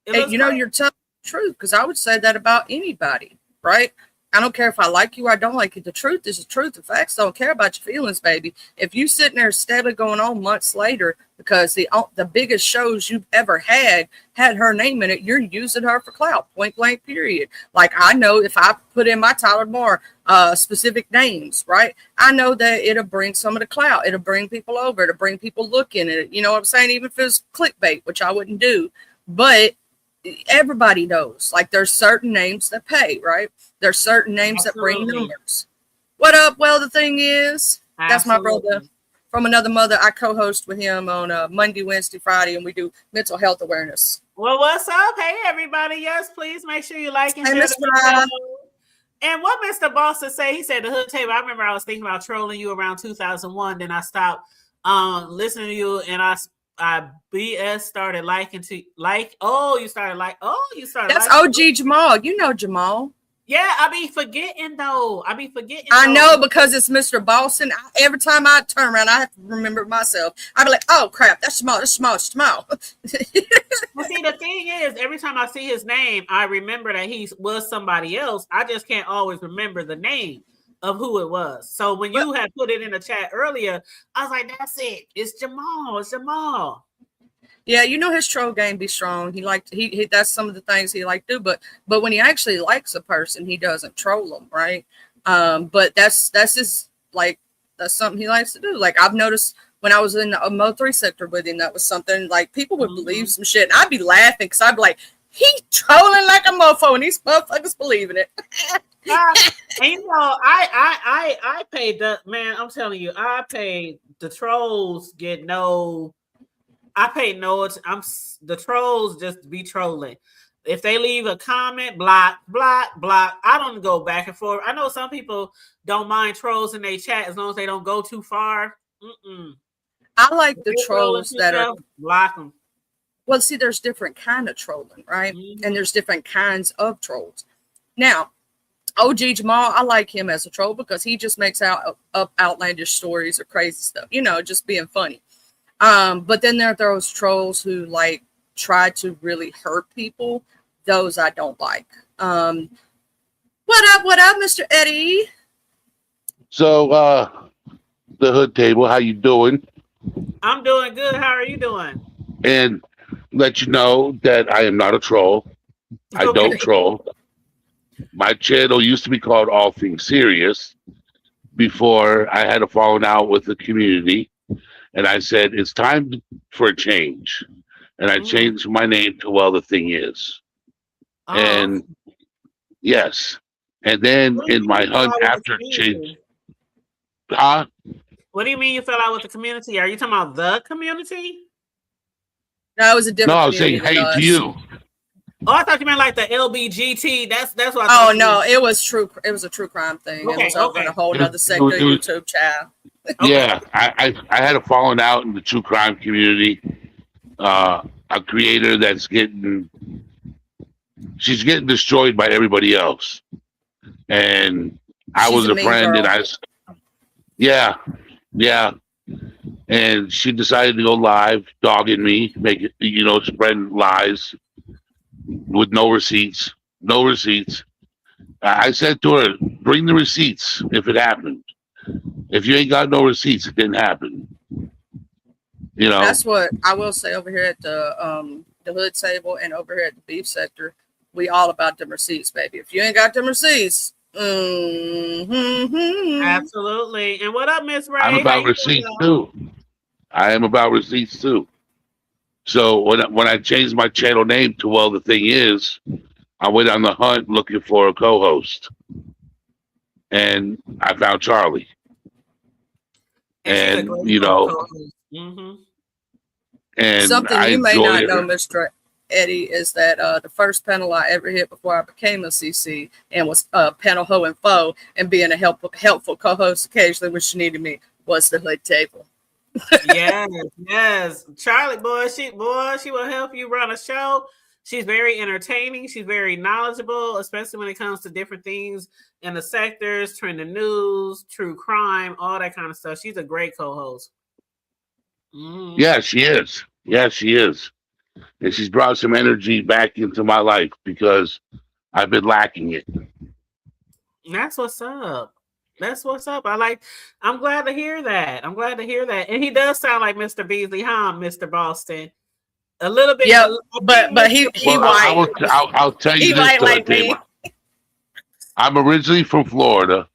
Hey, you're telling the truth, because I would say that about anybody, right? I don't care if I like you or I don't like you. The truth is the truth. The facts don't care about your feelings, baby. If you sitting there steadily going on months later because the biggest shows you've ever had her name in it, you're using her for clout, point blank, period. Like, I know if I put in my Tyler Moore specific names, right, I know that it'll bring some of the clout. It'll bring people over. It'll bring people looking at it. You know what I'm saying? Even if it's clickbait, which I wouldn't do. But everybody knows, like, there's certain names that pay, right? There's certain names that bring numbers. What up? Well, the thing is, that's my brother from another mother. I co-host with him on Monday, Wednesday, Friday, and we do mental health awareness. Well, what's up? Hey, everybody. Yes, please make sure you like and share the video. And what Mr. Boston say, he said the hood table. I remember I was thinking about trolling you around 2001. Then I stopped listening to you, and I BS started liking to like. You started. That's OG Jamal. You know Jamal. Yeah, I be forgetting though. I be forgetting. I though. know because it's Mr. Boston. Every time I turn around, I have to remember myself. I be like, oh crap, that's small, that's small, that's small. But see, the thing is, every time I see his name, I remember that he was somebody else. I just can't always remember the name of who it was. So when you had put it in the chat earlier, I was like, that's it. It's Jamal. It's Jamal. Yeah, you know his troll game be strong. He that's some of the things he like to do, but when he actually likes a person, he doesn't troll them, right? But that's his like that's something he likes to do. Like I've noticed when I was in the Mo 3 sector with him, that was something like people would believe some shit. And I'd be laughing because I'd be like, he trolling like a mofo, and these motherfuckers believing it. And you know, I paid the man. I'm telling you, I paid the trolls get no. I pay no. The trolls just be trolling. If they leave a comment, block. I don't go back and forth. I know some people don't mind trolls in their chat as long as they don't go too far. I like the trolls that are block them. Well, see, there's different kind of trolling, right? And there's different kinds of trolls. Now, OG Jamal, I like him as a troll because he just makes up outlandish stories or crazy stuff, just being funny. But then there are those trolls who like try to really hurt people. Those I don't like. What up, Mr. Eddie? So, the Hood Table, how you doing? I'm doing good. How are you doing? And let you know that I am not a troll. I don't troll. My channel used to be called All Things Serious before I had a falling out with the community. And I said, it's time for a change. And I changed my name to Well, the Thing Is. And yes. And then in my hunt after change. Huh? What do you mean you fell out with the community? Are you talking about the community? No, it was a different. No, I was saying hey to you. Oh, I thought you meant like the LBGT. That's what I thought. Oh no, it was true. It was a true crime thing. Okay, it was over in a whole other sector YouTube channel. Yeah, I had a falling out in the true crime community. A creator that's she's getting destroyed by everybody else. And I was a friend girl. And yeah. And she decided to go live, dogging me, make it, spreading lies with no receipts. I said to her, bring the receipts if it happened. If you ain't got no receipts, it didn't happen. That's what I will say over here at the Hood Table and over here at the Beef Sector. We all about them receipts, baby. If you ain't got them receipts, absolutely. And what up, Miss Ray? I'm about receipts too. I am about receipts too. So when I changed my channel name to Well, the Thing Is, I went on the hunt looking for a co-host, and I found Charlie. And and something you may not know, Mr. Eddie, is that the first panel I ever hit before I became a CC and was panel ho and foe and being a helpful co-host occasionally when she needed me was the Hood Table. yes. Charlie, she will help you run a show. She's very entertaining. She's very knowledgeable, especially when it comes to different things in the sectors, trending news, true crime, all that kind of stuff. She's a great co-host. Yeah, she is. And she's brought some energy back into my life because I've been lacking it. That's what's up. I'm glad to hear that. And he does sound like Mr. Beasley, huh, Mr. Boston? A little bit. Yeah, but he white. I'll tell you this. Like me. I'm originally from Florida,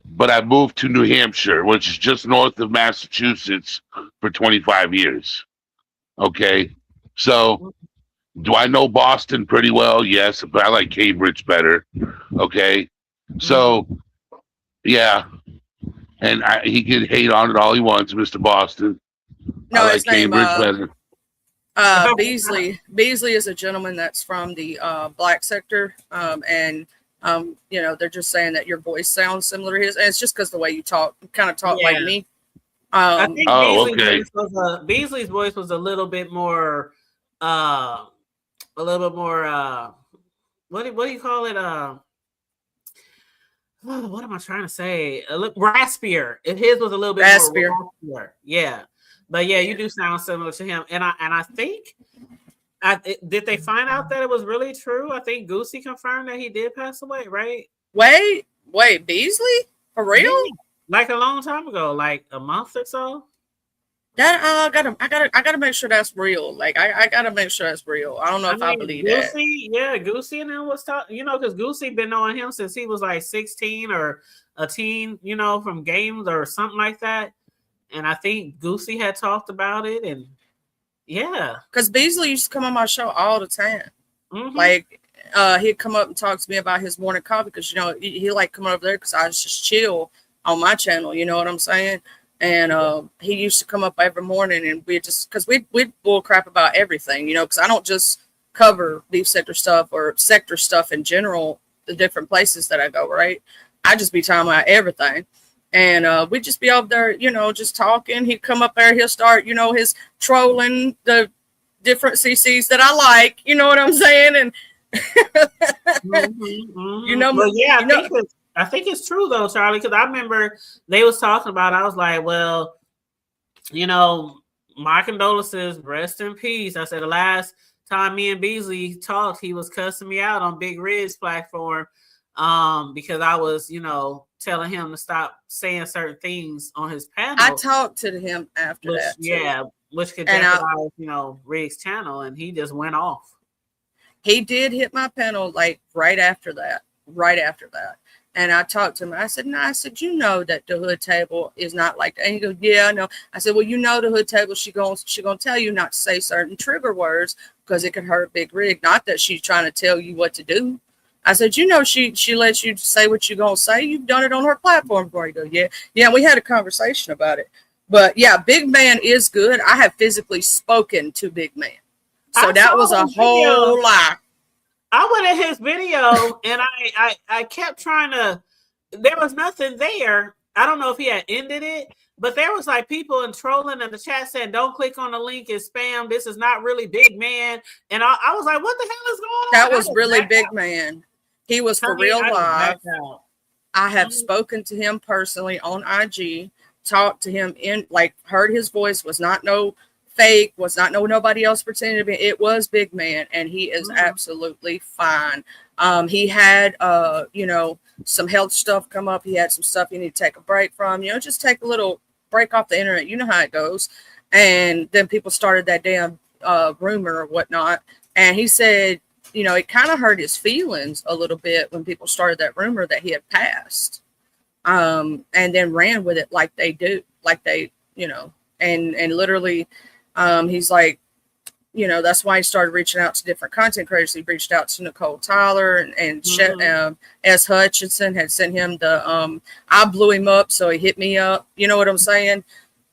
but I moved to New Hampshire, which is just north of Massachusetts, for 25 years. Okay. So do I know Boston pretty well? Yes, but I like Cambridge better. Okay. So yeah. And he can hate on it all he wants, Mr. Boston. No, I like Cambridge better. Beasley is a gentleman that's from the black sector, and they're just saying that your voice sounds similar to his, and it's just because the way you talk, kind of talk like me. I think Beasley's voice was a little bit more, what do you call it? what am I trying to say? A little raspier. His was a little bit Raspier. more raspier. Yeah, but yeah, you do sound similar to him. And I think, did they find out that it was really true? I think Goosey confirmed that he did pass away, right? Wait, Beasley? For real? Yeah, like a long time ago, like a month or so. That I gotta make sure that's real. Like I gotta make sure that's real. I don't know if I believe that. Goosey, yeah, Goosey and him was talking, because Goosey been knowing him since he was like 16 or a teen, from games or something like that. And I think Goosey had talked about it, and yeah, Because Beasley used to come on my show all the time. mm-hmm. Like he'd come up and talk to me about his morning coffee because he like coming over there because I was just chill on my channel. You know what I'm saying? And he used to come up every morning, and we just because we bull crap about everything, because I don't just cover beef sector stuff or sector stuff in general. The different places that I go, right? I just be talking about everything, and we'd just be up there, just talking. He'd come up there, he'll start, his trolling the different CCs that I like. You know what I'm saying? And mm-hmm. But yeah, I think it's true though, Charlie, because I remember they was talking about it. I was like, well, my condolences, rest in peace. I said the last time me and Beasley talked, he was cussing me out on Big Rid's platform because I was, telling him to stop saying certain things on his panel. I talked to him after that. Too. Yeah, which could jeopardize, Rig's channel, and he just went off. He did hit my panel like right after that. And I talked to him. I said, no, that the hood table is not like that. And he goes, yeah, I know. I said, well, the hood table, she gonna tell you not to say certain trigger words because it could hurt Big Rig. Not that she's trying to tell you what to do. I said, she lets you say what you're gonna say. You've done it on her platform before. He goes, yeah. We had a conversation about it. But yeah, Big Man is good. I have physically spoken to Big Man. So that was a whole lot. I went in his video and I kept trying to, there was nothing there. I don't know if he had ended it, but there was like people and trolling in the chat saying, don't click on the link, it's spam. This is not really Big Man. And I was like, what the hell is going on? That was really Big Man. He was for real live. I have spoken to him personally on IG, talked to him heard his voice, was not no fake, was not nobody else pretending to be. It was Big Man, and he is absolutely fine. He had some health stuff come up. He had some stuff you need to take a break from. Just take a little break off the internet. You know how it goes. And then people started that damn rumor or whatnot. And he said, it kind of hurt his feelings a little bit when people started that rumor that he had passed. And then ran with it like they do, and literally. He's like, that's why he started reaching out to different content creators. He reached out to Nicole Tyler and S. Hutchinson had sent him I blew him up, so he hit me up. You know what I'm saying?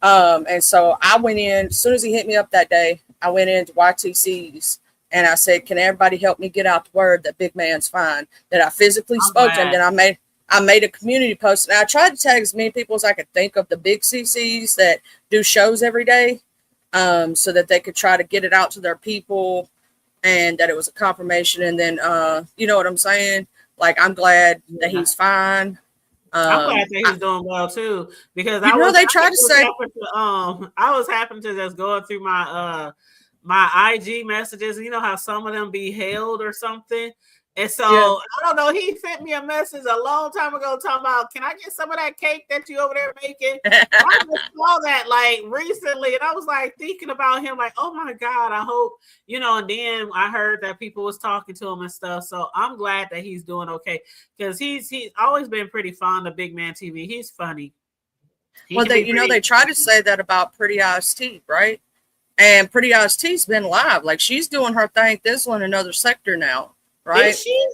And so I went in, as soon as he hit me up that day, I went into YTC's and I said, can everybody help me get out the word that Big Man's fine, that I physically spoke to him. Then I made a community post, and I tried to tag as many people as I could think of the big CCs that do shows every day. So that they could try to get it out to their people and that it was a confirmation. And then, you know what I'm saying? Like, I'm glad that he's fine. I'm glad that he's doing well too, because I was happen to just going through my IG messages. You know how some of them be held or something. And so I don't know. He sent me a message a long time ago talking about, can I get some of that cake that you over there making? I just saw that like recently, and I was like thinking about him, like, oh my God, I hope, and then I heard that people was talking to him and stuff. So I'm glad that he's doing okay, because he's always been pretty fond of Big Man TV. He's funny. They try to say that about Pretty Eyes T, right? And Pretty Eyes T's been live. Like, she's doing her thing. This one, another sector now. Right? Is she?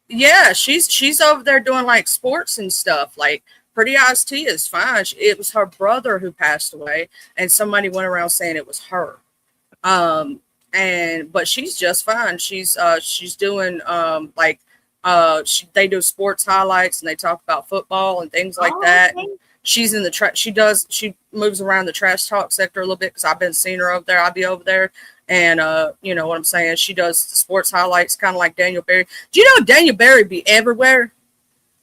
Yeah, she's over there doing like sports and stuff. Like, Pretty Eyes T is fine. It was her brother who passed away, and somebody went around saying it was her. But she's just fine. She's doing they do sports highlights and they talk about football and things like that. Okay. She's in the she moves around the trash talk sector a little bit because I've been seeing her over there. I'll be over there. And you know what I'm saying? She does the sports highlights, kind of like Daniel Berry. Do you know Daniel Berry be everywhere?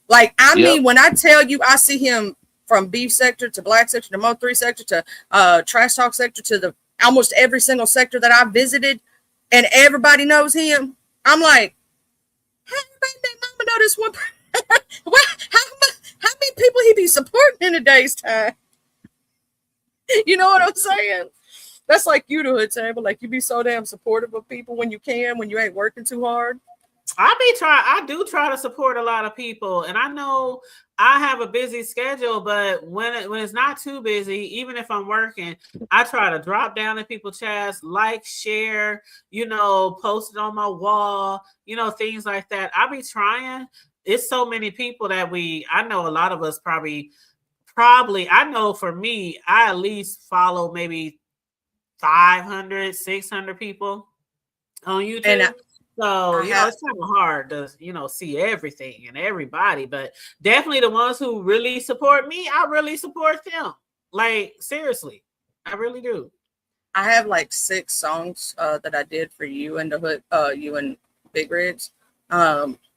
Like, I mean, when I tell you, I see him from beef sector to black sector to Mo3 sector to trash talk sector to the almost every single sector that I visited, and everybody knows him. I'm like, how mama know this one? how many people he be supporting in a day's time? You know what I'm saying? That's like you, the hood table. Like, you be so damn supportive of people when you can, when you ain't working too hard. I do try to support a lot of people, and I know I have a busy schedule, but when it's not too busy, even if I'm working, I try to drop down in people's chats, like, share, post it on my wall, things like that. I be trying. It's so many people that I know a lot of us probably, I know for me, I at least follow maybe 500, 600 people on YouTube. And so, it's kind of hard to, see everything and everybody, but definitely the ones who really support me, I really support them. Like, seriously, I really do. I have like 6 songs that I did for you and the hood, you and Big Reds,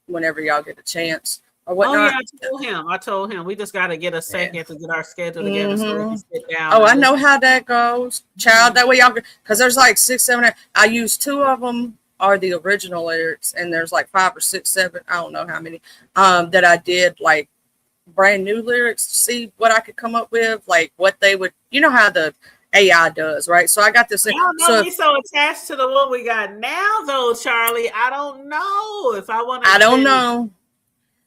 whenever y'all get a chance or whatnot. Oh yeah, I told him we just got to get a second to get our schedule together so we can sit down. Oh, I know how that goes, child. That way y'all, because there's like 6, 7, 8. I used 2 of them are the original lyrics, and there's like 5 or 6, 7, I don't know how many, that I did like brand new lyrics to see what I could come up with, like what they would, how the AI does, right? So I got this. I don't know. He's so attached to the one we got now, though, Charlie. I don't know if I want to. I don't know.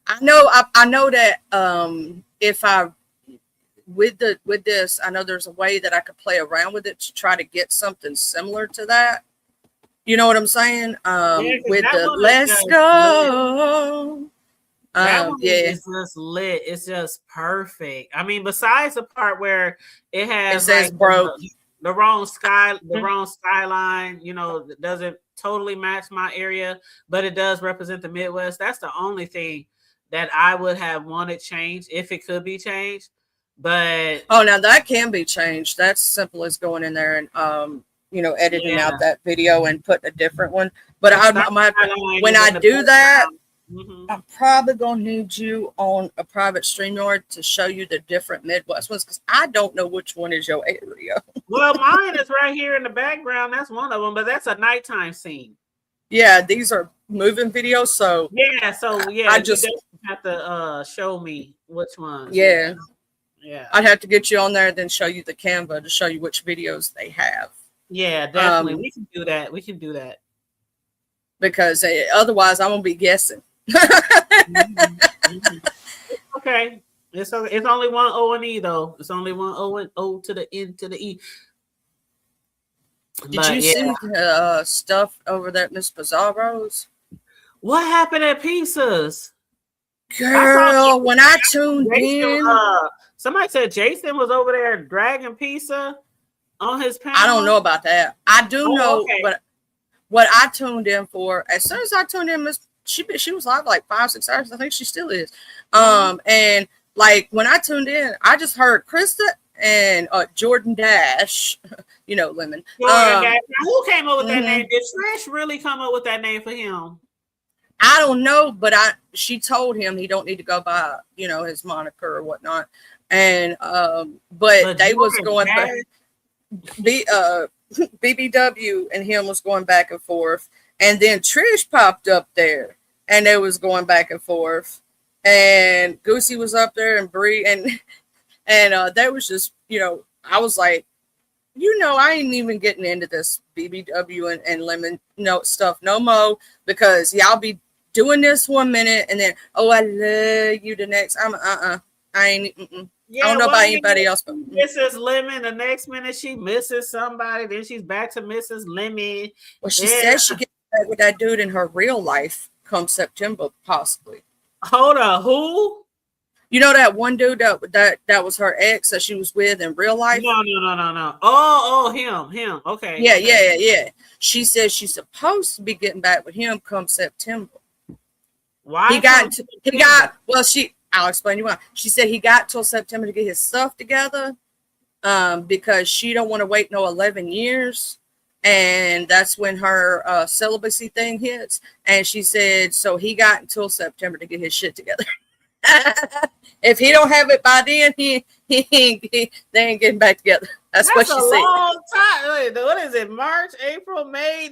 I know that if I with this, I know there's a way that I could play around with it to try to get something similar to that. You know what I'm saying? With the let's go. It's just lit. It's just perfect. I mean, besides the part where it has says broke, the wrong skyline, that doesn't totally match my area, but it does represent the Midwest. That's the only thing that I would have wanted changed if it could be changed. But now that can be changed. That's simple as going in there and editing out that video and putting a different one. But when I do that, I'm probably gonna need you on a private StreamYard to show you the different Midwest ones, because I don't know which one is your area. Well, mine is right here in the background. That's one of them, but that's a nighttime scene. Yeah, these are moving videos. So I just have to show me which ones. Yeah. Yeah. I'd have to get you on there and then show you the Canva to show you which videos they have. Yeah, definitely. We can do that. Because otherwise I'm gonna be guessing. Okay. It's only one O and E though. It's only one O and O to the N to the E. Did you see stuff over there at Miss Bizarro's? What happened at Pizzas? Girl, when I tuned in, somebody said Jason was over there dragging pizza on his panel. I don't know about that. I do know, but what I tuned in for, as soon as I tuned in, she was live like 5-6 hours. I think she still is. And like when I tuned in, I just heard Krista and Jordan Dash, Lemon. Who came up with that name? Did Trish really come up with that name for him? I don't know, but she told him he don't need to go by, his moniker or whatnot. And but they was going back. BBW and him was going back and forth, and then Trish popped up there, and they was going back and forth, and Goosey was up there, and Bree, and they was just, I was like, I ain't even getting into this BBW and Lemon stuff no more, because y'all be doing this 1 minute and then I love you the next. I ain't. I don't know about anybody else, but Mrs. Lemon. The next minute she misses somebody, then she's back to Mrs. Lemon. Well, she says she gets back with that dude in her real life come September, possibly. Hold on, who? You know that one dude that was her ex that she was with in real life? No. Oh, him. Okay. Yeah. She says she's supposed to be getting back with him come September. Why? I'll explain you why. She said he got till September to get his stuff together, because she don't want to wait no 11 years. And that's when her celibacy thing hits. And she said, so he got until September to get his shit together. If he don't have it by then, they ain't getting back together. That's what she a said. long time. Wait, what is it? March, April, May?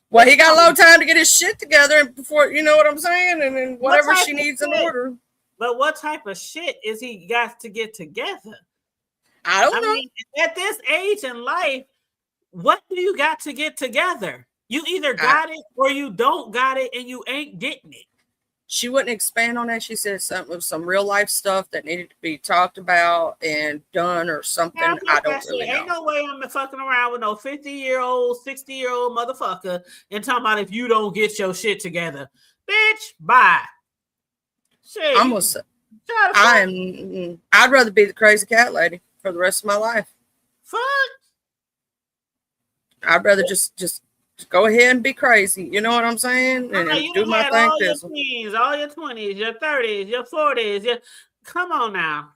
Well, he got a long time to get his shit together and before, you know what I'm saying? And then whatever she needs in order. But what type of shit is he got to get together? I don't know. mean, at this age in life, what do you got to get together? You either got it or you don't got it, and you ain't getting it. She wouldn't expand on that. She said something of some real life stuff that needed to be talked about and done or something. I don't really know. Ain't no way I'm fucking around with no 50-year-old, 60-year-old motherfucker and talking about if you don't get your shit together. Bitch, bye. Shit. I'd rather be the crazy cat lady for the rest of my life. Fuck. I'd rather just go ahead and be crazy. You know what I'm saying? And do my thing. All your teens, all your 20s, your 30s, your 40s. Come on now.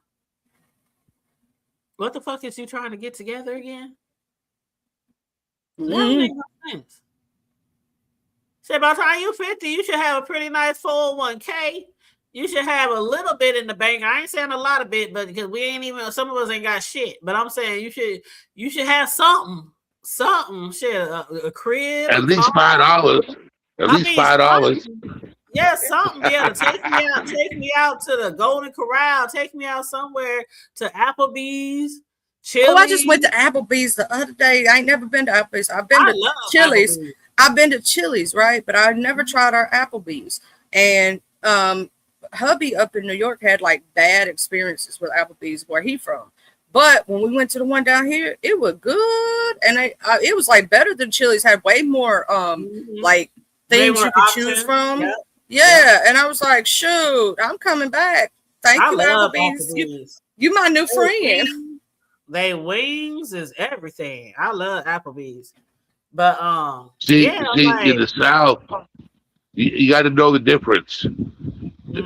What the fuck is you trying to get together again? That doesn't make no sense. Say by the time you're 50, you should have a pretty nice 401k. You should have a little bit in the bank. I ain't saying a lot of it, but because we ain't even, some of us ain't got shit. But I'm saying you should have something. Shit, a crib. At least $5. At least $5. Yeah, something. Yeah, take me out to the Golden Corral. Take me out somewhere to Applebee's. Chili's. Oh, I just went to Applebee's the other day. I ain't never been to Applebee's. I've been to Chili's. Applebee's. I've been to Chili's, right? But I never tried our Applebee's. And hubby up in New York had like bad experiences with Applebee's where he from. But when we went to the one down here, it was good, and it was like better than Chili's. Had way more like things you could choose from. Yep. Yeah, and I was like, shoot, I'm coming back. Thank you, Applebee's. You my new friend. They wings is everything. I love Applebee's, but see in the South, you got to know the difference.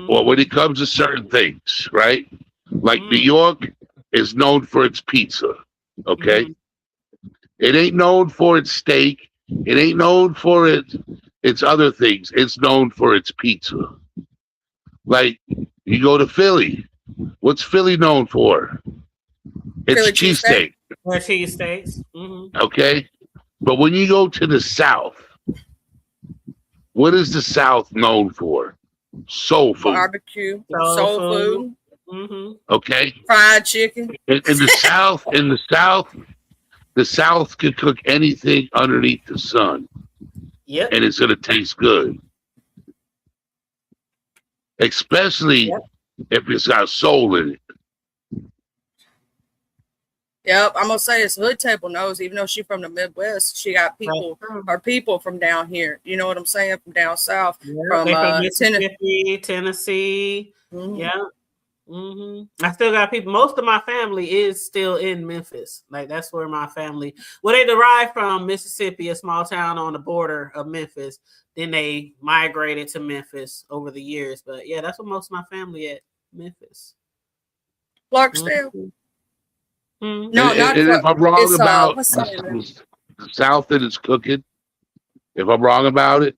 Well, when it comes to certain things, right? Like New York is known for its pizza, okay? It ain't known for its steak. It ain't known for its other things. It's known for its pizza. Like, you go to Philly. What's Philly known for? It's cheesesteak. Or cheesesteaks. Mm-hmm. Okay? But when you go to the South, what is the South known for? Soul food. Barbecue. Soul food. Mm-hmm. Okay. Fried chicken. In the South can cook anything underneath the sun. Yep. And it's gonna taste good. Especially if it's got soul in it. Yep, I'm gonna say this hood table knows, even though she's from the Midwest, she got people from down here. You know what I'm saying? From down south. From Mississippi, Tennessee. Mm-hmm. Yeah. Mm-hmm. I still got people. Most of my family is still in Memphis. Like that's where my family. Well, they derived from Mississippi, a small town on the border of Memphis. Then they migrated to Memphis over the years. But yeah, that's where most of my family at. Memphis. Clarksdale. Mm-hmm. No, not and if I'm wrong about the South that it's cooking, if I'm wrong about it,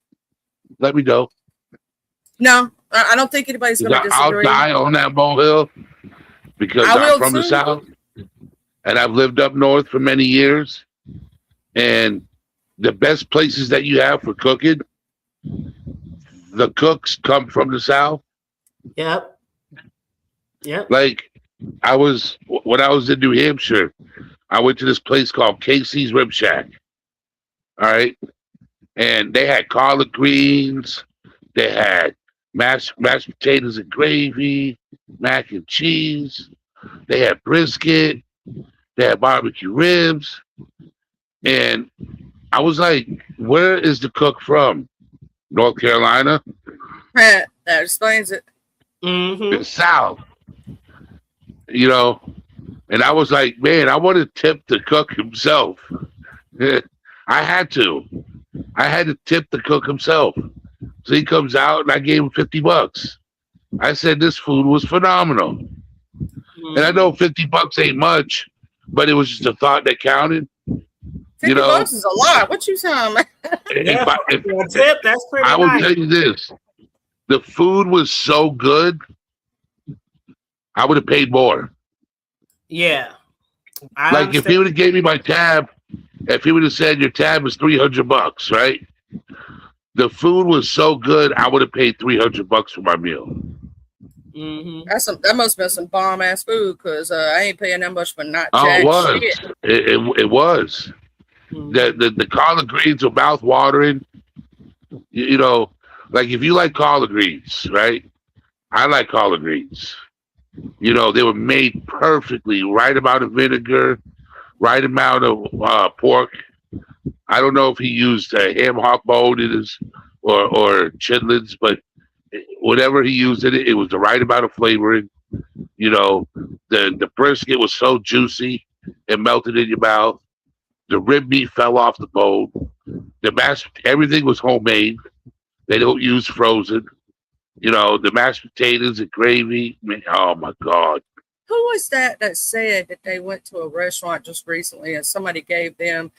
let me know. No. I don't think anybody's going to disagree. I'll die on that molehill because I'm from the South and I've lived up north for many years. And the best places that you have for cooking, the cooks come from the South. Yep. Like when I was in New Hampshire, I went to this place called Casey's Rib Shack. All right. And they had collard greens. They had mashed potatoes and gravy, mac and cheese. They had brisket. They had barbecue ribs. And I was like, where is the cook from? North Carolina? That explains it. Mm-hmm. The South. You know, and I was like, man, I want to tip the cook himself. I had to tip the cook himself. So he comes out and I gave him $50. I said this food was phenomenal. And I know $50 ain't much, but it was just a thought that counted. $50 is a lot. What you saying, man? Tip, that's pretty I will nice. tell you this. the food was so good, I would have paid more. Yeah. I Like if understand. he would have gave me my tab, if he would have said your tab is $300, right? The food was so good, I would have paid $300 for my meal. Mm-hmm. That must have been some bomb ass food, because I ain't paying that much for not Oh, jack it was. shit. It was. Mm-hmm. The collard greens were mouth watering. You know, like if you like collard greens, right? I like collard greens. You know, they were made perfectly, right amount of vinegar, right amount of pork. I don't know if he used a ham hock bone in his or chitlins, but whatever he used in it, it was the right amount of flavoring. You know, the brisket was so juicy, it melted in your mouth. The rib meat fell off the bone. Everything was homemade. They don't use frozen. You know, the mashed potatoes and gravy. Oh my God. Who was that said that they went to a restaurant just recently and somebody gave them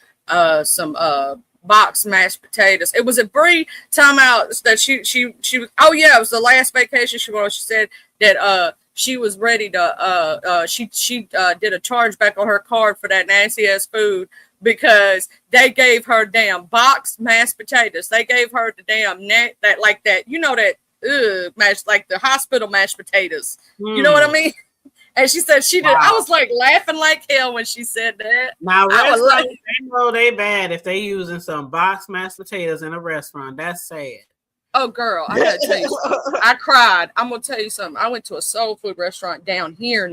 some box mashed potatoes? It was a Brie time out that she was, oh yeah, it was the last vacation she was. She said that she was ready to she did a chargeback on her card for that nasty ass food because they gave her damn box mashed potatoes. They gave her the damn that like that, you know, that mashed, like the hospital mashed potatoes. You know what I mean? And she said she did. Wow. I was like laughing like hell when she said that. Now, restaurants, they know they bad if they using some box mashed potatoes in a restaurant. That's sad. Oh, girl, I gotta tell you something. I cried. I'm gonna tell you something. I went to a soul food restaurant down here,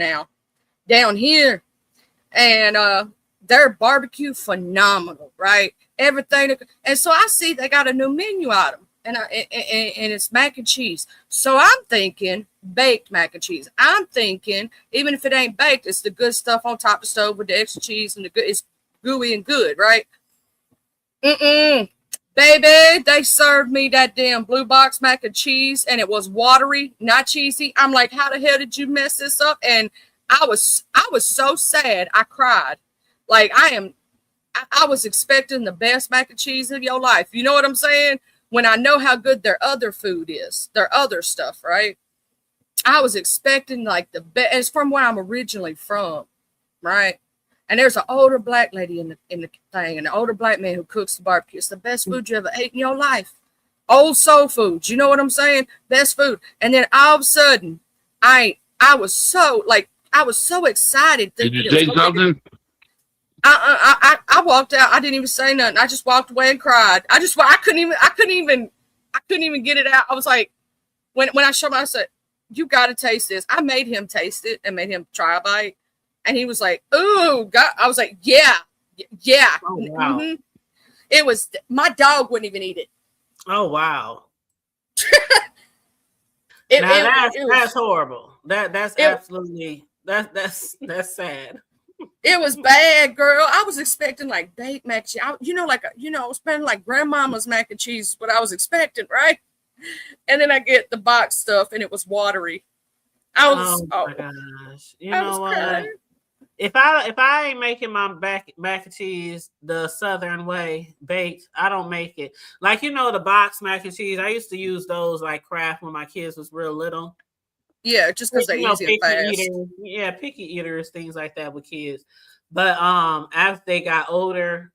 and their barbecue phenomenal, right? Everything, and so I see they got a new menu item. And it's mac and cheese. So I'm thinking baked mac and cheese. I'm thinking even if it ain't baked, it's the good stuff on top of the stove with the extra cheese and it's gooey and good, right? Baby, they served me that damn blue box mac and cheese, and it was watery, not cheesy. I'm like, how the hell did you mess this up? And I was so sad, I cried. Like I was expecting the best mac and cheese of your life. You know what I'm saying? When I know how good their other food is, their other stuff, right? I was expecting like the best. It's from where I'm originally from, right? And there's an older black lady in the thing, and an older black man who cooks the barbecue. It's the best food you ever ate in your life. Old soul food. You know what I'm saying? Best food. And then all of a sudden, I was so excited. Did you say something? I walked out. I didn't even say nothing. I just walked away and cried. I couldn't even get it out. I was like, when I showed him, I said, you got to taste this. I made him taste it and made him try a bite. And he was like, ooh, God. I was like, yeah. Oh, wow. Mm-hmm. It was, my dog wouldn't even eat it. Oh, wow. That's horrible. That's absolutely, that's sad. It was bad, girl. I was expecting like baked mac and cheese. I was spending like grandmama's mac and cheese, what I was expecting, right? And then I get the box stuff, and it was watery. Oh my gosh! You know what? Crying. If I ain't making my mac and cheese the Southern way baked, I don't make it. Like, you know, the box mac and cheese. I used to use those like Kraft when my kids was real little. Yeah, just because they're easy and fast. Picky eaters, things like that with kids. But as they got older,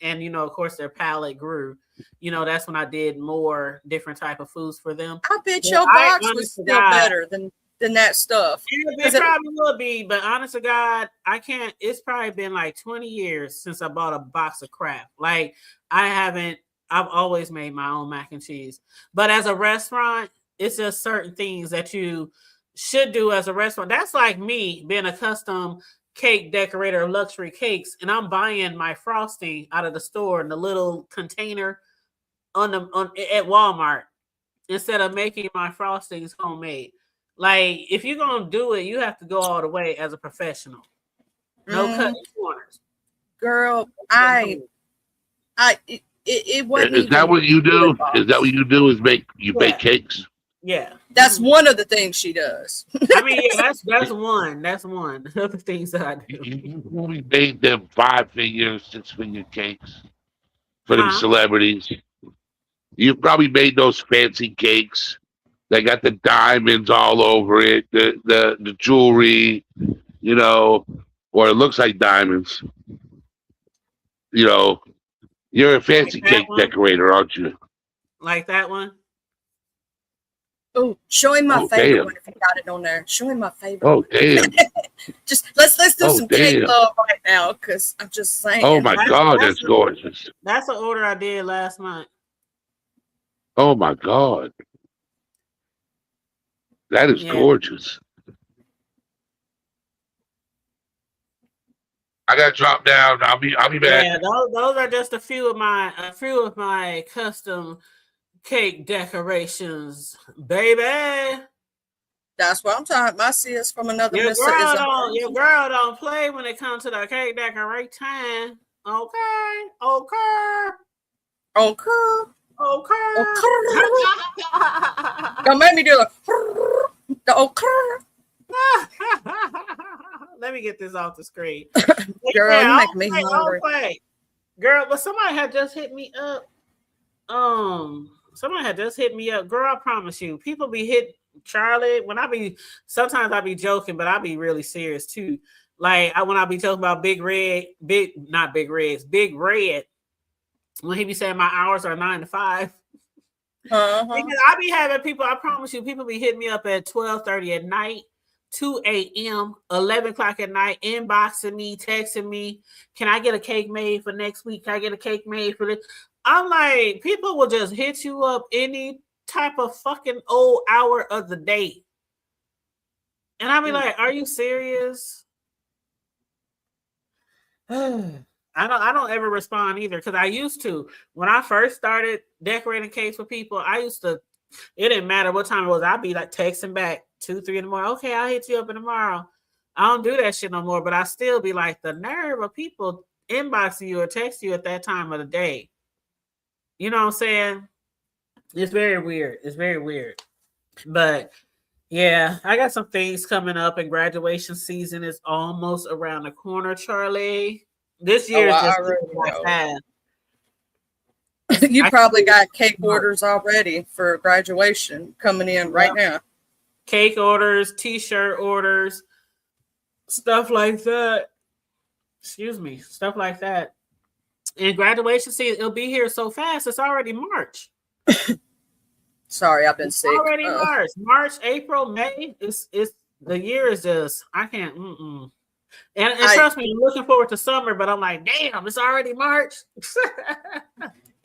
and you know, of course, their palate grew. You know, that's when I did more different type of foods for them. I bet your box was still better than that stuff. It probably would be, but honest to God, I can't. It's probably been like 20 years since I bought a box of Kraft. Like I've always made my own mac and cheese. But as a restaurant, it's just certain things that you should do as a restaurant. That's like me being a custom cake decorator of luxury cakes, and I'm buying my frosting out of the store in the little container at Walmart instead of making my frostings homemade. Like, if you're gonna do it, you have to go all the way as a professional. No cutting corners. Girl, it wasn't. Is that what you do? Is that what you do? Is bake cakes? Yeah, that's one of the things she does. I mean, yeah, that's one. That's one of the things that I do. You probably made them 5-figure, 6-figure cakes for them celebrities. You've probably made those fancy cakes They got the diamonds all over it, the jewelry, you know, or it looks like diamonds. You know, you're a fancy Like that cake one? decorator, aren't you? Like that one? Oh, show him my Oh, favorite damn. one if you got it on there. Show him my favorite. Oh, damn. Just let's do Oh, some cake damn. love right now, because I'm just saying. Oh, my God, That's that's gorgeous. That's an order I did last month. Oh, my God. That is Yeah. gorgeous. I got to drop down. I'll be back. Yeah, those are just a few of my custom cake decorations, baby. That's what I'm talking about. My sis from another Your mister girl is don't play when it comes to the cake decoration. Okay. oh cool. Okay. Don't make me do the Let me get this off the screen. Girl, you make me I'll hungry. play. Girl, but somebody had just hit me up. Somebody had just hit me up. Girl, I promise you, people be hit Charlie. Sometimes I be joking, but I be really serious too. Like when I be talking about Big Red, Big Red, when he be saying my hours are 9 to 5. Uh-huh. Because I be having people, I promise you, people be hitting me up at 12:30 at night, 2 a.m., 11 o'clock at night, inboxing me, texting me, can I get a cake made for next week? Can I get a cake made for this? I'm like, people will just hit you up any type of fucking old hour of the day. And I be like, are you serious? I don't ever respond either, because I used to. When I first started decorating cakes for people, it didn't matter what time it was. I'd be like texting back 2, 3 in the morning. Okay, I'll hit you up in tomorrow. I don't do that shit no more, but I still be like, the nerve of people inboxing you or text you at that time of the day. You know what I'm saying? It's very weird. It's very weird. But yeah, I got some things coming up, and graduation season is almost around the corner, Charlie. This year is just fast. You probably got cake orders already for graduation coming in right now. Cake orders, t-shirt orders, stuff like that. Excuse me, stuff like that. And graduation season, it'll be here so fast. It's already March. Sorry, I've been sick. Already March, April, May. It's the year is just, I can't. And trust me, I'm looking forward to summer, but I'm like, damn, it's already March.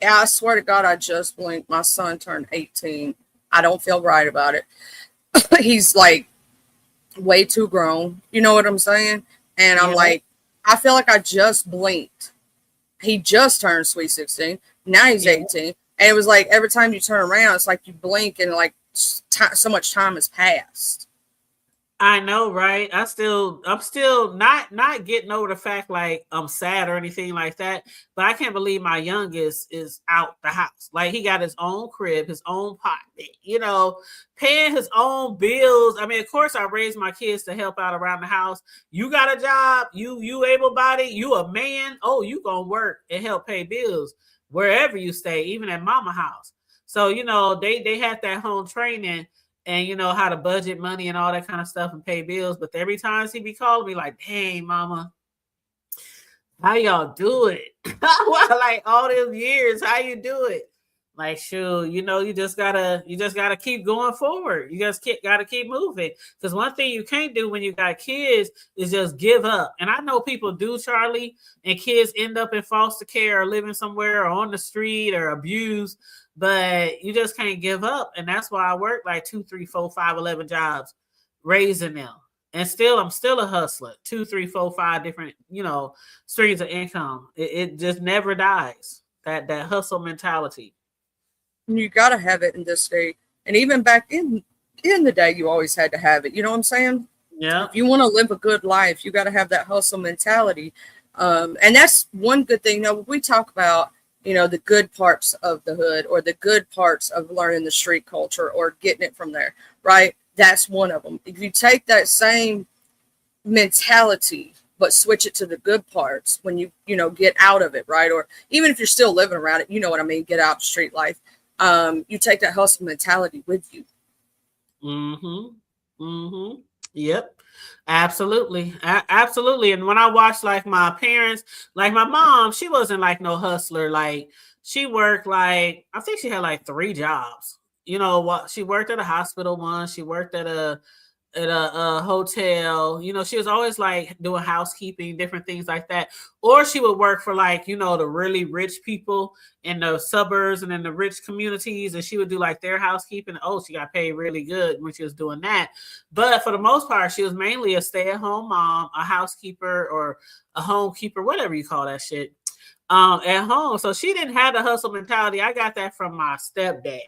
Yeah, I swear to God, I just blinked. My son turned 18. I don't feel right about it. He's like way too grown. You know what I'm saying? And I'm like, I feel like I just blinked. He just turned sweet 16. Now he's 18. And it was like every time you turn around, it's like you blink and like so much time has passed. I know, right? I'm still not getting over the fact like I'm sad or anything like that, but I can't believe my youngest is out the house. Like he got his own crib, his own pot, you know, paying his own bills. I mean, of course, I raised my kids to help out around the house. You got a job, you able-bodied, you a man. Oh, you gonna work and help pay bills wherever you stay, even at mama house. So you know they had that home training. And you know how to budget money and all that kind of stuff and pay bills. But every time he be calling me like, "Dang, mama, how y'all do it?" Like all these years, how you do it? Like, shoot, you know, you just gotta keep going forward. You just gotta keep moving. Because one thing you can't do when you got kids is just give up. And I know people do, Charlie, and kids end up in foster care or living somewhere or on the street or abused. But you just can't give up. And that's why I work like 2, 3, 4, 5, 11 jobs raising them. And I'm still a hustler. 2, 3, 4, 5 different, you know, streams of income. It just never dies. That hustle mentality. You got to have it in this day. And even back in the day, you always had to have it. You know what I'm saying? Yeah. If you want to live a good life, you got to have that hustle mentality. And that's one good thing. You know, we talk about, you know, the good parts of the hood or the good parts of learning the street culture or getting it from there, right? That's one of them. If you take that same mentality, but switch it to the good parts when you know, get out of it, right? Or even if you're still living around it, you know what I mean? Get out of street life. You take that hustle mentality with you. Mm-hmm. Mm-hmm. Yep. Absolutely. Absolutely. And when I watched like my parents, like my mom, she wasn't like no hustler. Like she worked like I think she had like 3 jobs. You know what? She worked at a hospital once. She worked at a hotel. You know, she was always like doing housekeeping, different things like that. Or she would work for like, the really rich people in the suburbs and in the rich communities. And she would do like their housekeeping. Oh, she got paid really good when she was doing that. But for the most part, she was mainly a stay-at-home mom, a housekeeper or a homekeeper, whatever you call that shit, at home. So she didn't have the hustle mentality. I got that from my stepdad,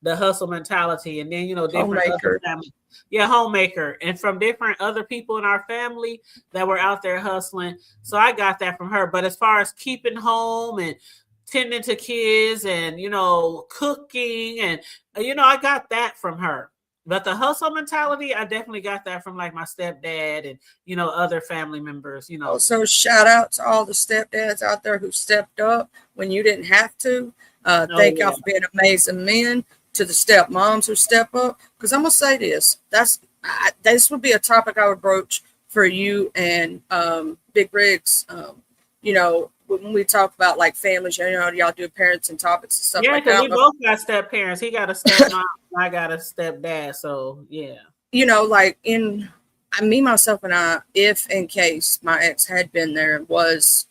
the hustle mentality. And then, different other Homemaker. family. Yeah, homemaker. And from different other people in our family that were out there hustling. So I got that from her. But as far as keeping home and tending to kids and, cooking and, I got that from her. But the hustle mentality, I definitely got that from like my stepdad and, other family members. Also, shout out to all the stepdads out there who stepped up when you didn't have to. Oh, Thank yeah. y'all for being amazing men. To the stepmoms who step up, because I'm gonna say this. This would be a topic I would broach for you and Big Rigs. When we talk about like families, y'all do parents and topics and stuff Yeah, like because that. we both got step parents. He got a step mom, I got a step dad. So yeah. Like me, myself, and I, if in case my ex had been there and was,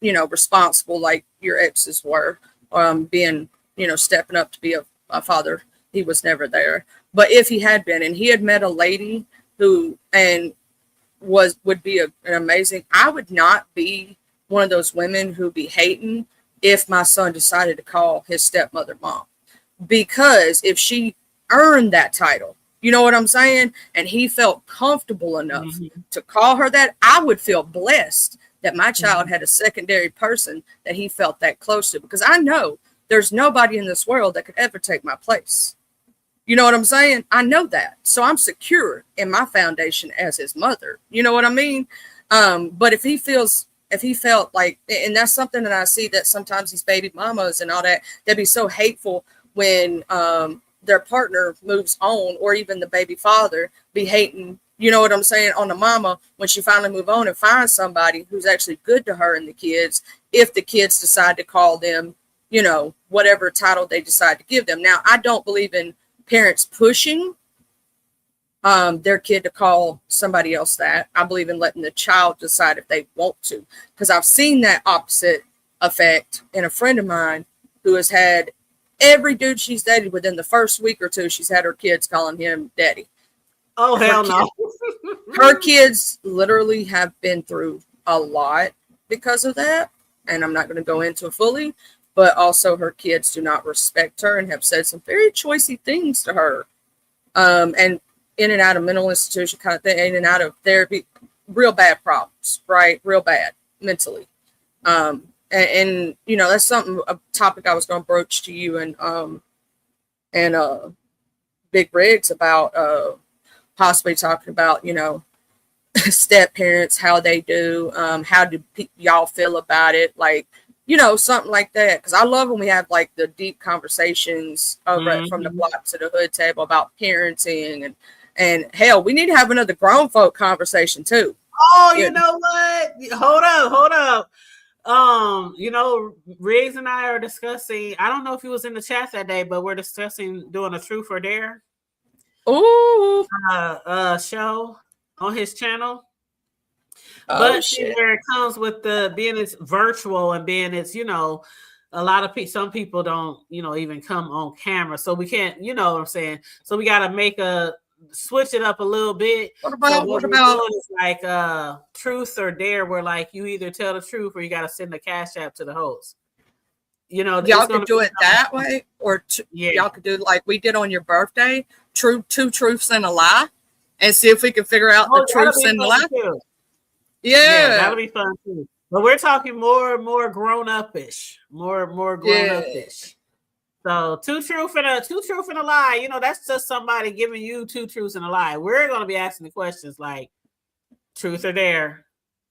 responsible like your exes were, being, stepping up to be a father, he was never there. But if he had been and he had met a lady who and would be an amazing, I would not be one of those women who be hating if my son decided to call his stepmother mom, because if she earned that title, you know what I'm saying, and he felt comfortable enough to call her that, I would feel blessed that my child had a secondary person that he felt that close to, because I know there's nobody in this world that could ever take my place. You know what I'm saying? I know that. So I'm secure in my foundation as his mother. You know what I mean? But if he felt like, and that's something that I see that sometimes these baby mamas and all that, they'd be so hateful when their partner moves on, or even the baby father be hating, you know what I'm saying, on the mama when she finally move on and finds somebody who's actually good to her and the kids, if the kids decide to call them, whatever title they decide to give them. Now, I don't believe in parents pushing their kid to call somebody else that. I believe in letting the child decide if they want to, because I've seen that opposite effect in a friend of mine who has had every dude she's dated within the first week or two, she's had her kids calling him daddy. Oh, hell no. Her kids literally have been through a lot because of that, and I'm not going to go into it fully. But also her kids do not respect her and have said some very choicy things to her. And in and out of mental institution kind of thing, in and out of therapy, real bad problems, right? Real bad mentally. And that's a topic I was going to broach to you and Big Rigs about possibly talking about, step parents, how they do, how do y'all feel about it? Like, something like that. Because I love when we have like the deep conversations over from the block to the hood table about parenting and hell, we need to have another grown folk conversation too. Oh, you know what? Hold up. Riggs and I are discussing. I don't know if he was in the chat that day, but we're discussing doing a Truth or Dare show on his channel. But where it comes with being it's virtual and being it's, a lot of people, some people don't, even come on camera. So we can't, you know what I'm saying? So we got to switch it up a little bit. What about like Truth or Dare, where like you either tell the truth or you got to send the cash app to the host. Y'all could do it that way, or y'all could do like we did on your birthday, two truths and a lie, and see if we can figure out the truths and the lie. Yeah, that'll be fun too. But we're talking more grown up-ish, more grown up-ish. So two truth and a lie. That's just somebody giving you 2 truths and a lie. We're going to be asking the questions like truth or dare.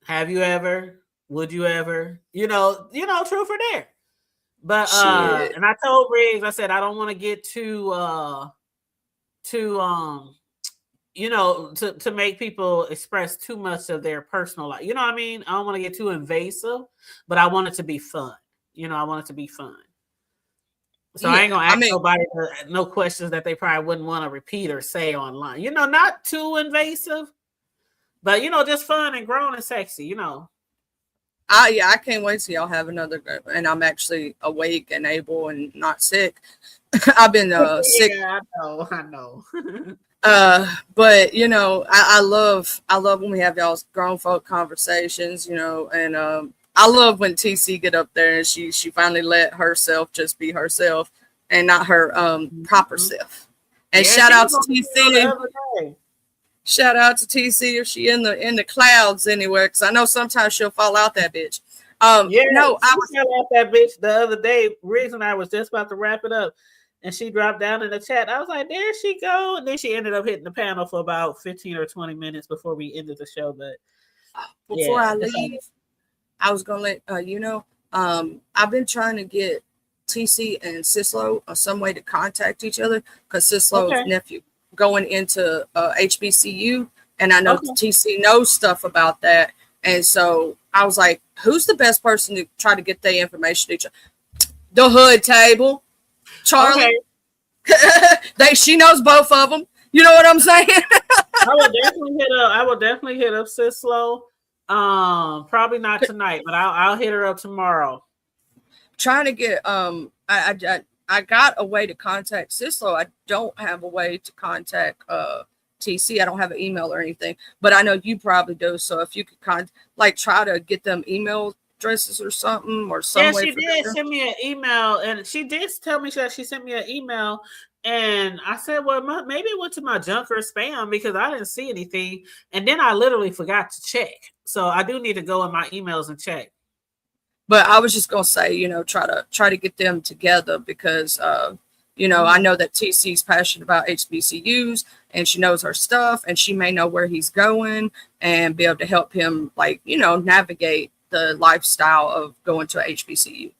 Have you ever? Would you ever? Truth or dare. But and I told Riggs, I said I don't want to get too to to make people express too much of their personal life. You know what I mean? I don't want to get too invasive, but I want it to be fun. I want it to be fun. So I ain't gonna ask nobody no questions that they probably wouldn't want to repeat or say online. Not too invasive, but just fun and grown and sexy. I can't wait till y'all have another, and I'm actually awake and able and not sick. I've been sick. Yeah, I know. But I love when we have y'all's grown folk conversations, and I love when TC get up there and she finally let herself just be herself and not her proper self. And shout out to TC. Shout out to TC if she in the clouds anywhere, because I know sometimes she'll fall out that bitch. I fell out that bitch the other day. Reason I was just about to wrap it up, and she dropped down in the chat. I was like, there she go. And then she ended up hitting the panel for about 15 or 20 minutes before we ended the show. But before I leave, I was gonna let I've been trying to get TC and Sislo some way to contact each other, because Sislo's nephew going into HBCU, and I know TC knows stuff about that. And so I was like, who's the best person to try to get their information to each other? The Hood Table. Charlie. She knows both of them. You know what I'm saying? I will definitely hit up Sislo. Probably not tonight, but I'll hit her up tomorrow. Trying to get I got a way to contact Sislo. I don't have a way to contact TC. I don't have an email or anything, but I know you probably do. So if you could try to get them email addresses or something, or some way. Yeah, she did send me an email, and she did tell me that she sent me an email, and I said, well, maybe it went to my junk or spam because I didn't see anything, and then I literally forgot to check. So I do need to go in my emails and check. But I was just gonna say, try to get them together, because I know that TC's passionate about HBCUs and she knows her stuff, and she may know where he's going and be able to help him navigate the lifestyle of going to a HBCU.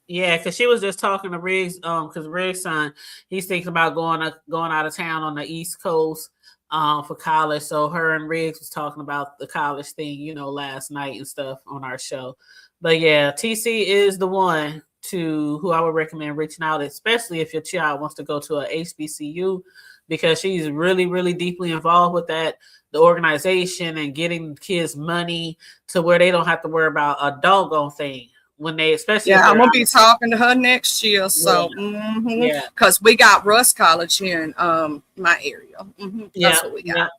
Yeah, because she was just talking to Riggs, because Riggs' son, he's thinking about going out of town on the East Coast for college. So her and Riggs was talking about the college thing, last night and stuff on our show. But yeah, TC is the one who I would recommend reaching out, especially if your child wants to go to a HBCU, because she's really, really deeply involved with that, the organization, and getting kids money to where they don't have to worry about a doggone thing when they, especially. Yeah, I'm gonna be talking to her next year. So, because we got Russ College here in my area. That's what we got.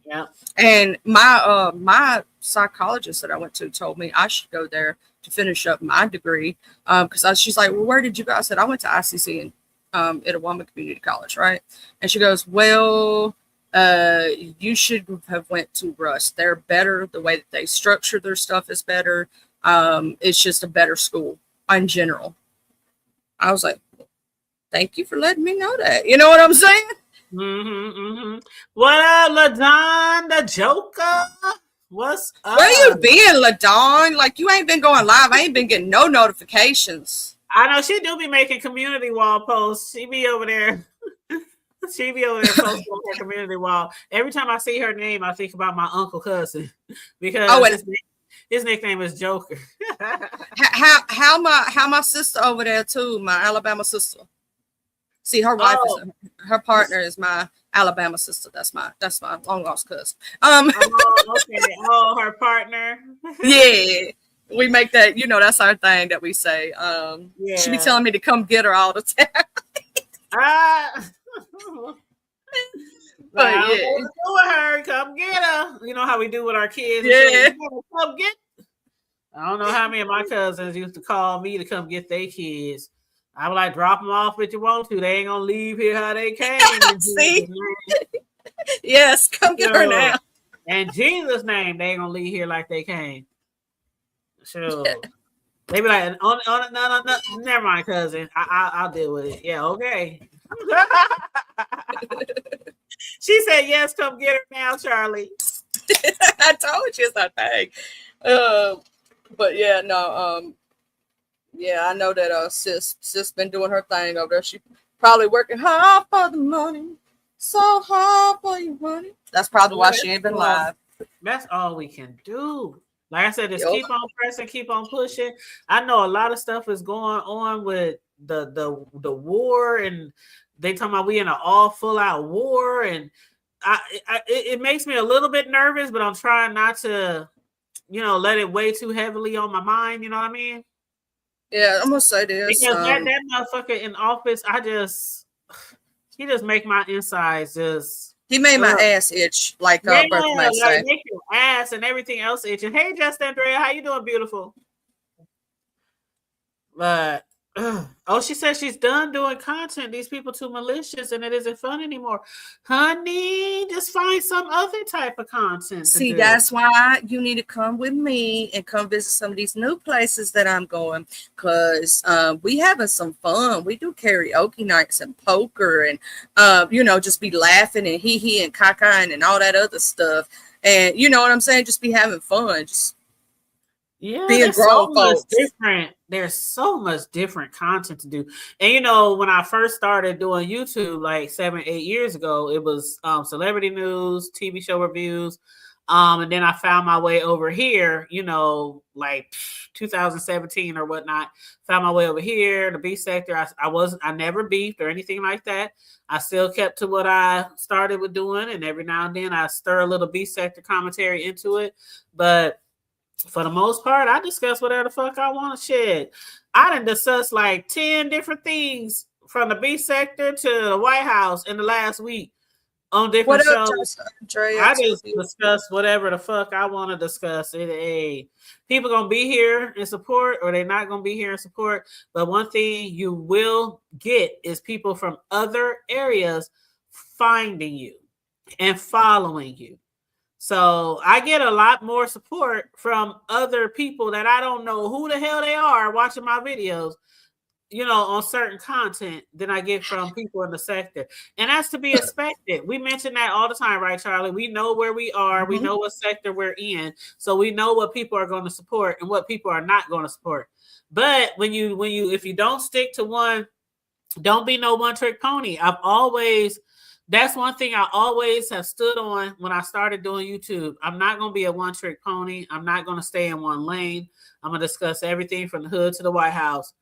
Yeah. And my psychologist that I went to told me I should go there to finish up my degree. Because she's like, well, where did you go? I said, I went to ICC in Itawamba Community College, right? And she goes, well, you should have went to Russ. They're better. The way that they structure their stuff is better. It's just a better school in general. I was like, thank you for letting me know that. You know what I'm saying? What up, LaDon the Joker? What's up? Where you been, LaDon? Like, you ain't been going live. I ain't been getting no notifications. I know she do be making community wall posts. She be over there. She be over there posting on her community wall. Every time I see her name, I think about my uncle cousin, because his nickname is Joker. how my sister over there too, my Alabama sister. See, her wife her partner is my Alabama sister. That's my long lost cousin. Okay. Her partner. Yeah, we make that. That's our thing that we say. She be telling me to come get her all the time. But yeah, do with her. Come get her. You know how we do with our kids. Yeah. Come get. I don't know how many of my cousins used to call me to come get their kids. I would like, drop them off if you want to. They ain't gonna leave here how they came. See? Yes, come get her now. In Jesus' name, they ain't gonna leave here like they came. Sure. They be like, no, never mind, cousin. I'll deal with it. Yeah, okay. She said, yes, come get her now, Charlie. I told you it's our thing. But yeah, no, yeah, I know that sis been doing her thing over there. She probably working hard for the money. So hard for you, money. That's probably why she ain't been live. That's all we can do. Like I said, just keep on pressing, keep on pushing. I know a lot of stuff is going on with the war, and they talking about we in an all full out war, and it makes me a little bit nervous, but I'm trying not to, let it weigh too heavily on my mind. You know what I mean? Yeah, I'm gonna say this because that motherfucker in office, he just make my insides just. He made my ass itch, like Bertha might say. Make your ass and everything else itching. Hey, Just Andrea, how you doing, beautiful? But she said she's done doing content. These people too malicious, and it isn't fun anymore. Honey, just find some other type of content. See, that's why you need to come with me and come visit some of these new places that I'm going, because we having some fun. We do karaoke nights and poker, and just be laughing and hee and caca and all that other stuff. And you know what I'm saying? Just be having fun. Just being grown folks. Different. There's so much different content to do. And when I first started doing YouTube like 7-8 years ago, it was celebrity news, TV show reviews. And then I found my way over here, like 2017 or whatnot. Found my way over here, the beef sector. I never beefed or anything like that. I still kept to what I started with doing, and every now and then I stir a little beef sector commentary into it. But for the most part, I discuss whatever the fuck I want to share. I done discussed like 10 different things from the beef sector to the White House in the last week on different shows. I just discuss whatever the fuck I want to discuss. People gonna be here in support, or they're not gonna be here in support. But one thing you will get is people from other areas finding you and following you. So I get a lot more support from other people that I don't know who the hell they are watching my videos, on certain content than I get from people in the sector. And that's to be expected. We mention that all the time, right, Charlie? We know where we are. Mm-hmm. We know what sector we're in. So we know what people are going to support and what people are not going to support. But if you don't stick to one, don't be no one trick pony. That's one thing I always have stood on when I started doing YouTube. I'm not going to be a one-trick pony. I'm not going to stay in one lane. I'm going to discuss everything from the hood to the White House.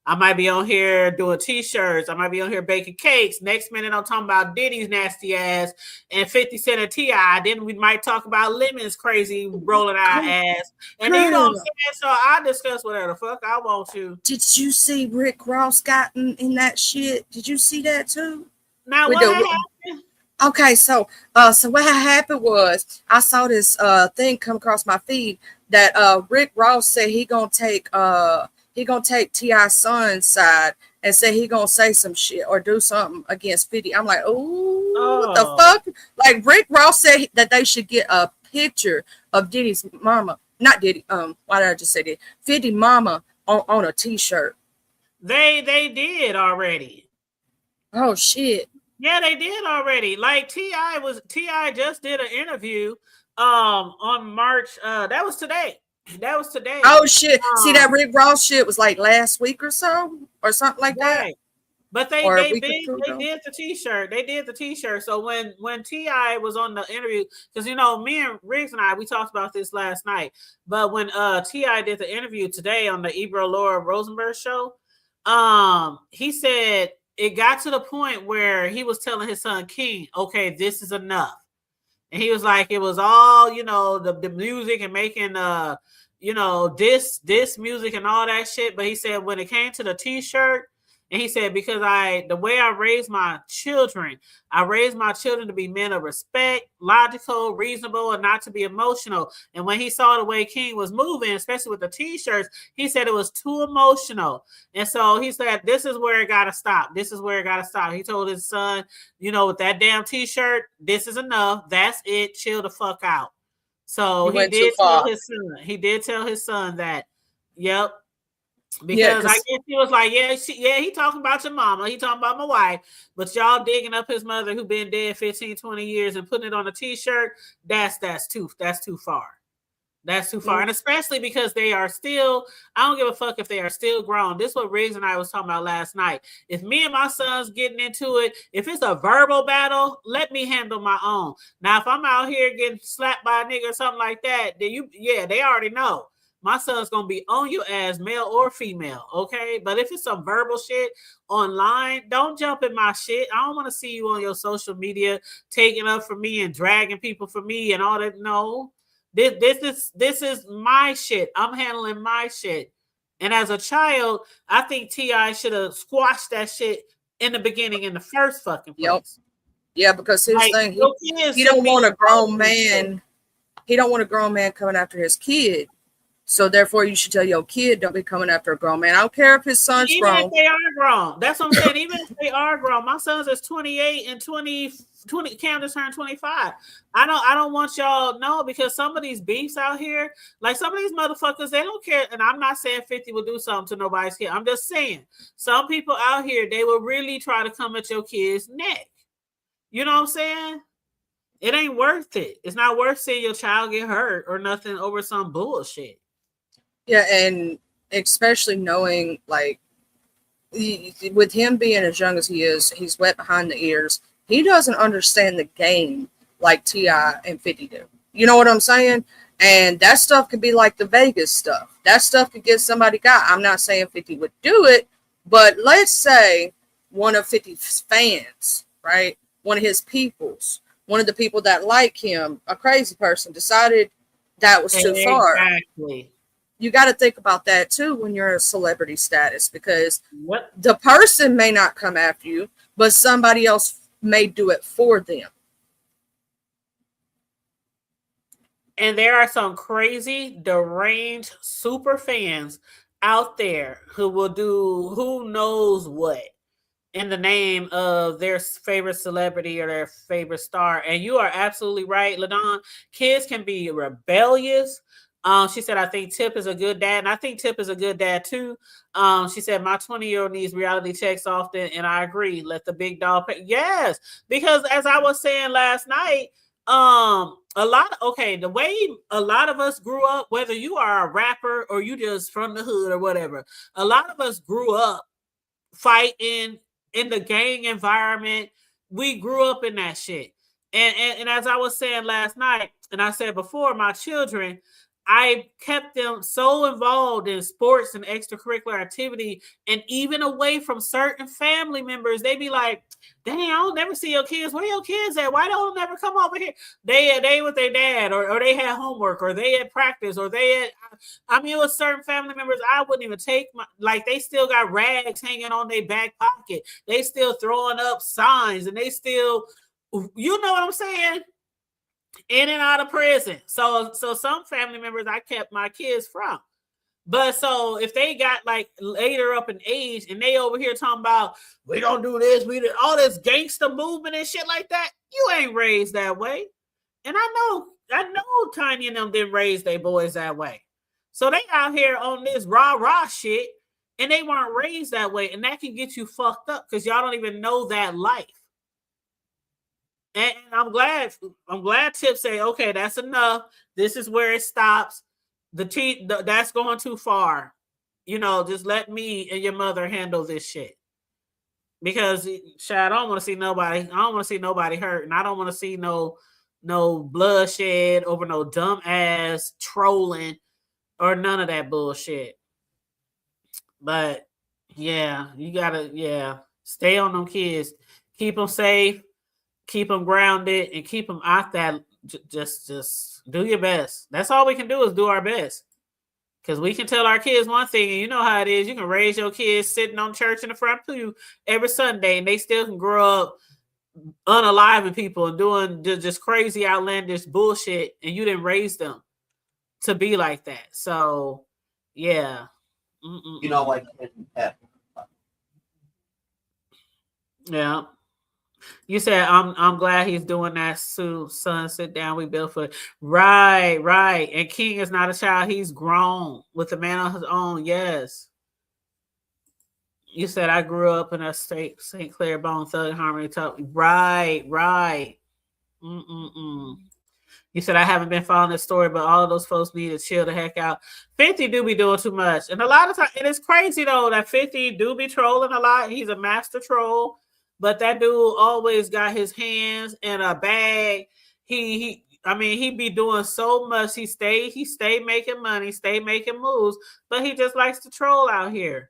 I might be on here doing T-shirts. I might be on here baking cakes. Next minute, I'm talking about Diddy's nasty ass and 50 Cent and T.I. Then we might talk about Lemon's crazy rolling our ass. And then, what I'm saying? So I discuss whatever the fuck I want to. Did you see Rick Ross got in that shit? Did you see that too? Now, what happened? Okay, so what happened was I saw this thing come across my feed that Rick Ross said he gonna take T.I.'s son's side and say he gonna say some shit or do something against 50. I'm like, what the fuck? Like Rick Ross said that they should get a picture of Diddy's mama, not Diddy. Why did I just say that? 50 mama on a T-shirt. They did already. Oh shit. Yeah, they did already. Like T.I. just did an interview on March. That was today. Oh shit. See, that Rick Ross shit was like last week or so or something like that. But they did the T-shirt. They did the T-shirt. So when T.I. was on the interview, because me and Riggs and I, we talked about this last night. But when T.I. did the interview today on the Ebro Laura Rosenberg show, he said it got to the point where he was telling his son King, okay, this is enough. And he was like, it was all, the music and making, this music and all that shit. But he said when it came to the T-shirt, and he said, because the way I raised my children to be men of respect, logical, reasonable, and not to be emotional. And when he saw the way King was moving, especially with the T-shirts, he said it was too emotional. And so he said, this is where it got to stop. This is where it got to stop. He told his son, with that damn T-shirt, this is enough. That's it. Chill the fuck out. So he did tell his son that, yep. Because I guess he was like, he talking about your mama. He talking about my wife. But y'all digging up his mother who been dead 15, 20 years and putting it on a T-shirt, that's too far. That's too far. And especially because they are still, I don't give a fuck if they are still grown. This is what Riggs and I was talking about last night. If me and my son's getting into it, if it's a verbal battle, let me handle my own. Now, if I'm out here getting slapped by a nigga or something like that, then they already know. My son's going to be on your ass, male or female, okay? But if it's some verbal shit online, don't jump in my shit. I don't want to see you on your social media taking up for me and dragging people for me and all that. No. This is my shit. I'm handling my shit. And as a child, I think T.I. should have squashed that shit in the beginning in the first fucking place. Yep. Yeah, because his thing, he don't want a grown man. He don't want a grown man coming after his kid. So therefore, you should tell your kid, don't be coming after a grown man. I don't care if his son's grown. Even if they are grown. That's what I'm saying. Even if they are grown. My son's is 28 and 20 Cam just turned 25. I don't want y'all know, because some of these beefs out here, like some of these motherfuckers, they don't care. And I'm not saying 50 will do something to nobody's kid. I'm just saying some people out here, they will really try to come at your kid's neck. You know what I'm saying? It ain't worth it. It's not worth seeing your child get hurt or nothing over some bullshit. Yeah, and especially knowing, like, with him being as young as he is, he's wet behind the ears. He doesn't understand the game like T.I. and 50 do. You know what I'm saying? And that stuff could be like the Vegas stuff. That stuff could get somebody got. I'm not saying 50 would do it, but let's say one of 50's fans, right? One of his peoples, one of the people that like him, a crazy person, decided that was too far. Exactly. You got to think about that too when you're a celebrity status, because the person may not come after you, but somebody else may do it for them. And there are some crazy, deranged super fans out there who will do who knows what in the name of their favorite celebrity or their favorite star. And you are absolutely right, LaDon. Kids can be rebellious. She said, I think Tip is a good dad. And I think Tip is a good dad too. She said, my 20-year-old needs reality checks often. And I agree. Let the big dog pay. Yes. Because as I was saying last night, the way a lot of us grew up, whether you are a rapper or you just from the hood or whatever, a lot of us grew up fighting in the gang environment. We grew up in that shit. And as I was saying last night, and I said before, my children, I kept them so involved in sports and extracurricular activity, and even away from certain family members. They be like, dang, I don't never see your kids. Where your kids at? Why don't never come over here? They with their dad, or they had homework, or they had practice, or they had, I mean, with certain family members, I wouldn't even take they still got rags hanging on their back pocket. They still throwing up signs, and they still, you know what I'm saying? In and out of prison. So some family members I kept my kids from. But so if they got like later up in age and they over here talking about, we don't do this, we do all this gangster movement and shit like that, you ain't raised that way. And I know Tiny and them didn't raise their boys that way. So they out here on this rah-rah shit, and they weren't raised that way. And that can get you fucked up because y'all don't even know that life. And I'm glad Tip say, okay, that's enough. This is where it stops. That's going too far. You know, just let me and your mother handle this shit. Because I don't want to see nobody. I don't want to see nobody hurt, and I don't want to see no bloodshed over no dumb ass trolling or none of that bullshit. But yeah, you gotta stay on them kids, keep them safe. Keep them grounded and keep them out that. Just do your best. That's all we can do is do our best. Because we can tell our kids one thing, and you know how it is. You can raise your kids sitting on church in the front pew every Sunday, and they still can grow up unaliving people and doing just crazy, outlandish bullshit, and you didn't raise them to be like that. So, yeah. You know, like, yeah. You said, I'm glad he's doing that, Sue. Son, sit down. We built for it. Right. And King is not a child. He's grown with a man on his own. Yes. You said, I grew up in a St. Clair Bone Thug Harmony talk. Right. You said I haven't been following this story, but all of those folks need to chill the heck out. 50 do be doing too much. And a lot of times, it is crazy though that 50 do be trolling a lot. He's a master troll, but that dude always got his hands in a bag. He be doing so much. He stay making money, stay making moves, but he just likes to troll out here.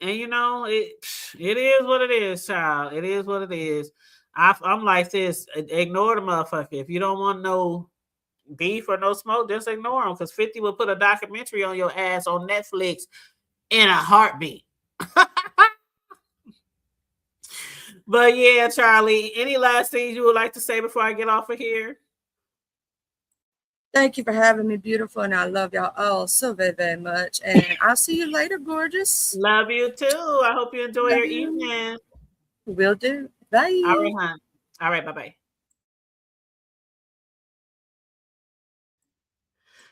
And you know, it is what it is, child. It is what it is. I'm like this. Ignore the motherfucker. If you don't want no beef or no smoke, just ignore him. Because 50 will put a documentary on your ass on Netflix in a heartbeat. But yeah, Charlie, any last things you would like to say before I get off of here? Thank you for having me, beautiful, and I love y'all all so very, very much. And I'll see you later, gorgeous. Love you too. I hope you enjoy your evening. Will do. Bye. All right, hon. All right, bye-bye.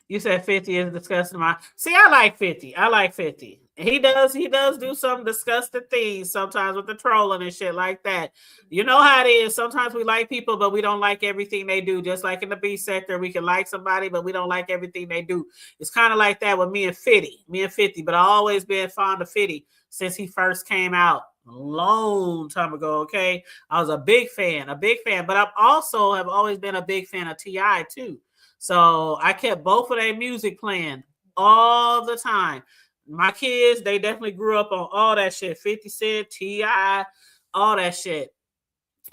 You said 50 is disgusting. See, I like 50. I like 50. He does do some disgusting things sometimes with the trolling and shit like that. You know how it is. Sometimes we like people, but we don't like everything they do. Just like in the B sector, we can like somebody, but we don't like everything they do. It's kind of like that with me and 50. But I always been fond of 50 since he first came out a long time ago. Okay. I was a big fan, but I also have always been a big fan of T.I. too. So I kept both of their music playing all the time. My kids, they definitely grew up on all that shit. 50 Cent, T.I., all that shit.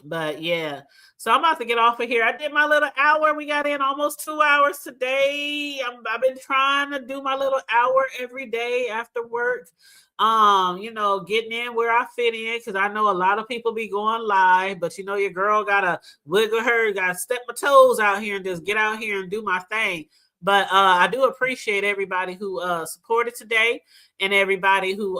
But yeah. So I'm about to get off of here. I did my little hour. We got in almost 2 hours today. I've been trying to do my little hour every day after work. You know, getting in where I fit in, because I know a lot of people be going live, but you know, your girl gotta wiggle her, gotta step my toes out here and just get out here and do my thing. But I do appreciate everybody who supported today, and everybody who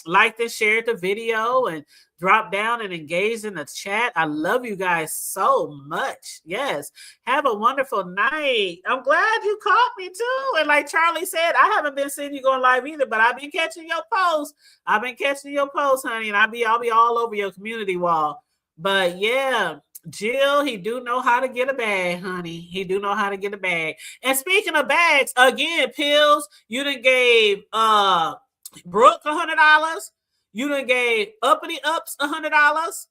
liked and shared the video and dropped down and engaged in the chat. I love you guys so much. Yes. Have a wonderful night. I'm glad you caught me too. And like Charlie said, I haven't been seeing you going live either, but I've been catching your posts. Honey, and I'll be all over your community wall. But yeah, Jill, he do know how to get a bag, honey. He do know how to get a bag. And speaking of bags, again, pills, you done gave Brooke $100. You done gave Uppity Ups $100.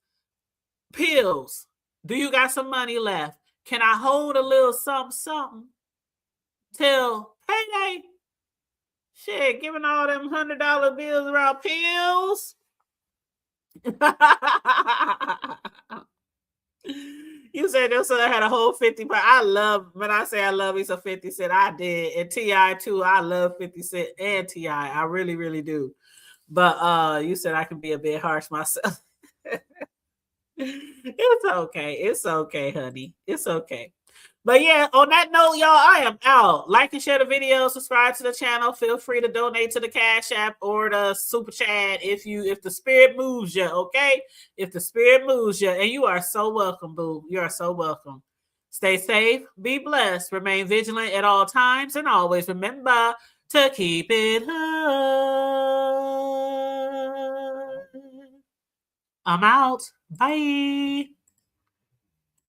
Pills, do you got some money left? Can I hold a little something till payday? Shit, giving all them $100 bills around pills. You said your son had a whole 50. But when I say I love me some 50 Cent, I did. And T.I. too. I love 50 Cent and T.I. I really, really do. But you said I can be a bit harsh myself. It's okay, honey. It's okay. But yeah, on that note, y'all, I am out. Like and share the video, subscribe to the channel. Feel free to donate to the Cash App or the Super Chat if the spirit moves you, okay? If the spirit moves you, and you are so welcome, boo. You are so welcome. Stay safe, be blessed, remain vigilant at all times, and always remember to keep it hood. I'm out. Bye.